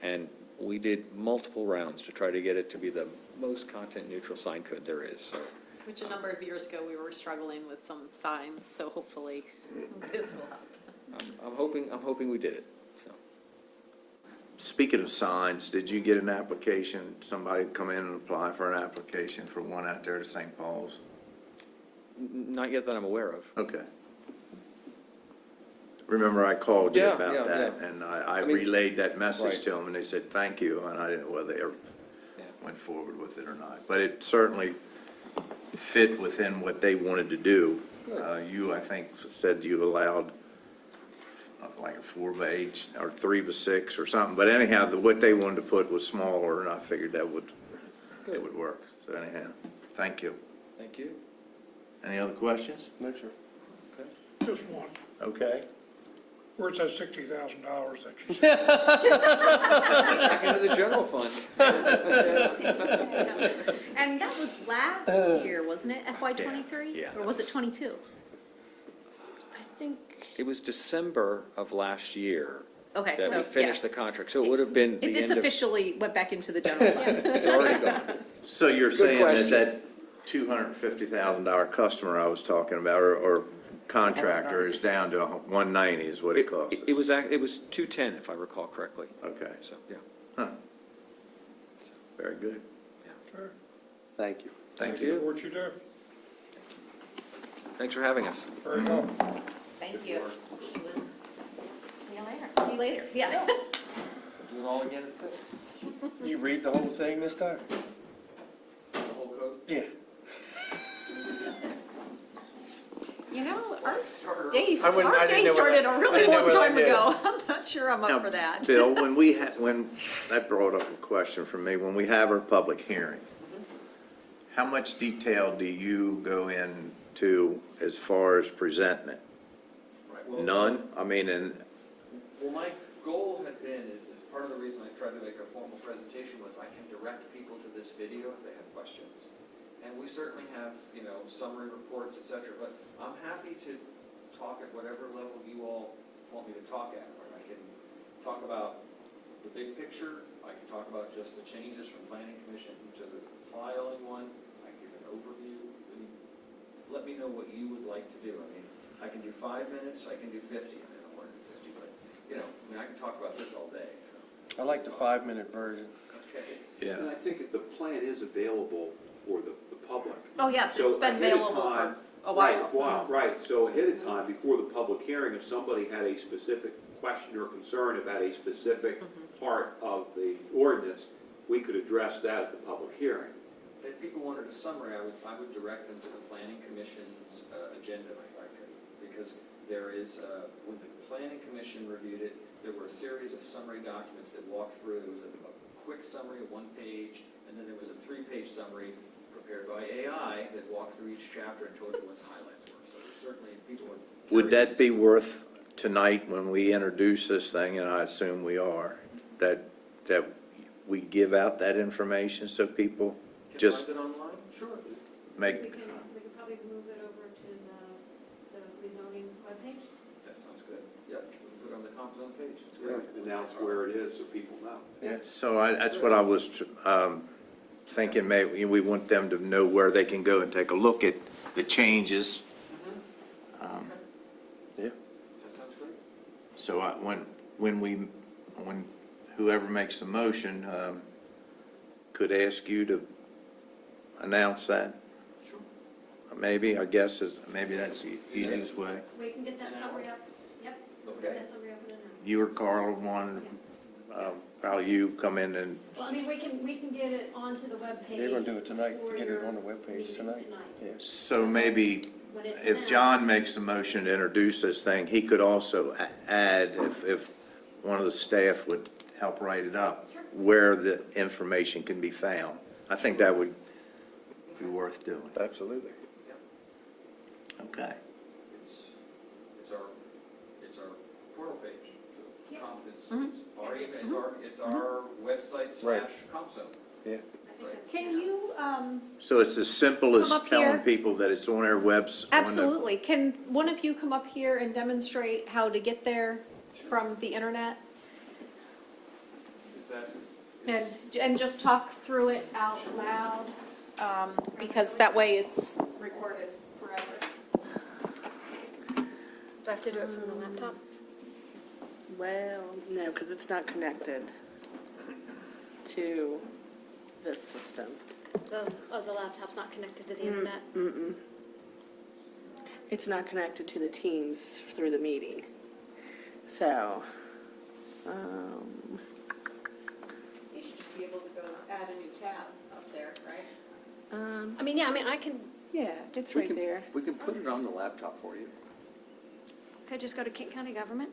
And we did multiple rounds to try to get it to be the most content-neutral sign code there is, so. Which a number of years ago, we were struggling with some signs, so hopefully this will help. I'm hoping we did it, so. Speaking of signs, did you get an application, somebody come in and apply for an application for one out there at St. Paul's? Not yet that I'm aware of. Okay. Remember I called you Yeah, about yeah, that, yeah. and I I mean- relayed that message Right. to them, and they said, thank you, and I didn't know whether they ever Yeah. went forward with it or not. But it certainly fit within what they wanted to do. You, I think, said you allowed like a 4x8 or 3x6 or something, but anyhow, what they wanted to put was smaller, and I figured it would work. So anyhow, thank you. Thank you. Any other questions? No, sure. Just one. Okay. Where's that $60,000 that you said? Back into the general fund. And that was last year, wasn't it, FY '23? Yeah. Or was it '22? I think, It was December of last year Okay, that so, we finished yeah. the contract, so it would have been the It's end of. officially went back into the general fund. It's already gone. So you're saying that question. that $250,000 customer I was talking about, or contractor, is down to $190 is what it costs us? It was 210, if I recall correctly, Okay, so, yeah. huh. Very good. Thank you. Thank For you. what you do. Thanks for having us. Very well. Thank you. See you later. See you later, yeah. Do it all again at 6. You read the whole thing this time? The whole code? Yeah. You know, our I day didn't know what started a I really didn't know long what I time did. ago. I'm not sure I'm Now, up for that. Bill, when that brought up a question for me, when we have our public hearing, how much detail do you go into as far as presenting it? None? I mean, and, Well, my goal had been, is part of the reason I tried to make a formal presentation was I can direct people to this video if they have questions. And we certainly have, you know, summary reports, et cetera, but I'm happy to talk at whatever level you all want me to talk at. Or I can talk about the big picture, I can talk about just the changes from planning commission to the filing one, I can give an overview. I mean, let me know what you would like to do. I mean, I can do 5 minutes, I can do 50, I mean, I don't want to do 50, but, you know, I mean, I can talk about this all day, so. I like the 5-minute version. Okay. And I think if the plan is available for the public. Oh, yes, So it's been ahead of available for time- a Right, while. right, so ahead of time, before the public hearing, if somebody had a specific question or concern about a specific part of the ordinance, we could address that at the public hearing. If people wanted a summary, I would direct them to the planning commission's agenda, if I could, because there is, when the planning commission reviewed it, there were a series of summary documents that walked through. There was a quick summary, 1 page, and then there was a 3-page summary prepared by AI that walked through each chapter and told you what the highlights were. So certainly, if people are would curious- that be worth tonight when we introduce this thing, and I assume we are, that we give out that information so people Can just find it online? Sure. make, we could probably move it over to the rezoning webpage. That sounds good. Yep, we put it on the comp zone page. It's great. Announce where it is so people know. so that's what I was thinking, maybe we want them to know where they can go and take a look at the changes That sounds great. So when whoever makes the motion, could ask you to announce that? Sure. Maybe, I guess, maybe that's the easiest way. We can get that summary up, yep, Okay. summary up in an hour. You or Carl want, probably you come in and, Well, I mean, we can get it onto the webpage. They're gonna do it tonight, for get it your on the webpage meeting tonight. Yeah. so maybe When it's if announced. John makes a motion to introduce this thing, he could also add, if one of the staff would help write it up, Sure. where the information can be found. I think that would be worth doing. Absolutely. Okay. It's our portal page. Yeah. It's our website Right. CompZone. Yeah. Can you, So it's as simple as Come up telling here. people that it's on our webs. on the- absolutely, can one of you come up here and demonstrate how to get there from the internet? Is that? And just talk through it out loud, because that way it's recorded forever. Do I have to do it from the laptop? Well, no, because it's not connected to this system. The laptop's not connected to the internet? It's not connected to the Teams through the meeting. So, You should just be able to go add a new tab up there, right? I mean, yeah, I can, yeah, it's We right can- there. We can put it on the laptop for you. could I just go to Kent County Government?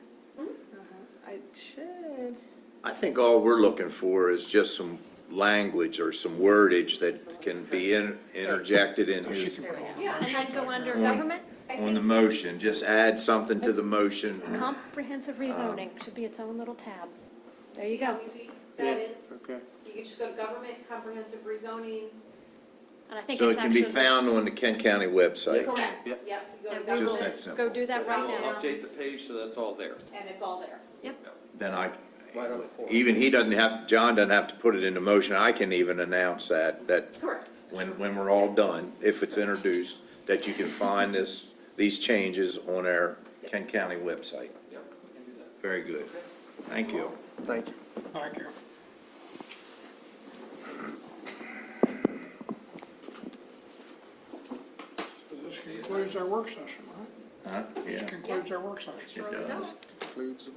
I should. I think all we're looking for is just some language or some wordage that can be interjected in his, Yeah. And then go under government, on the motion. Just add something to the motion. comprehensive rezoning, should be its own little tab. There you See how go. easy that is? Okay. You can just go to government, comprehensive rezoning. And I think So it's it can be actually- found on the Kent County website. Correct. Yeah. Yep, you go to And we Just will government, that simple. Go do that right Yeah. now. Update the page so that's all there. and it's all there. Then Right on the portal. even he doesn't have, John doesn't have to put it into motion. I can even announce that Correct. when we're all done, if it's introduced, that you can find these changes on our Kent County website. Yeah, we can do that. Very good. Thank you. Thank you. Thank you. So this concludes our work session, right? Huh? This Yeah, concludes our work session. it does. Includes the work.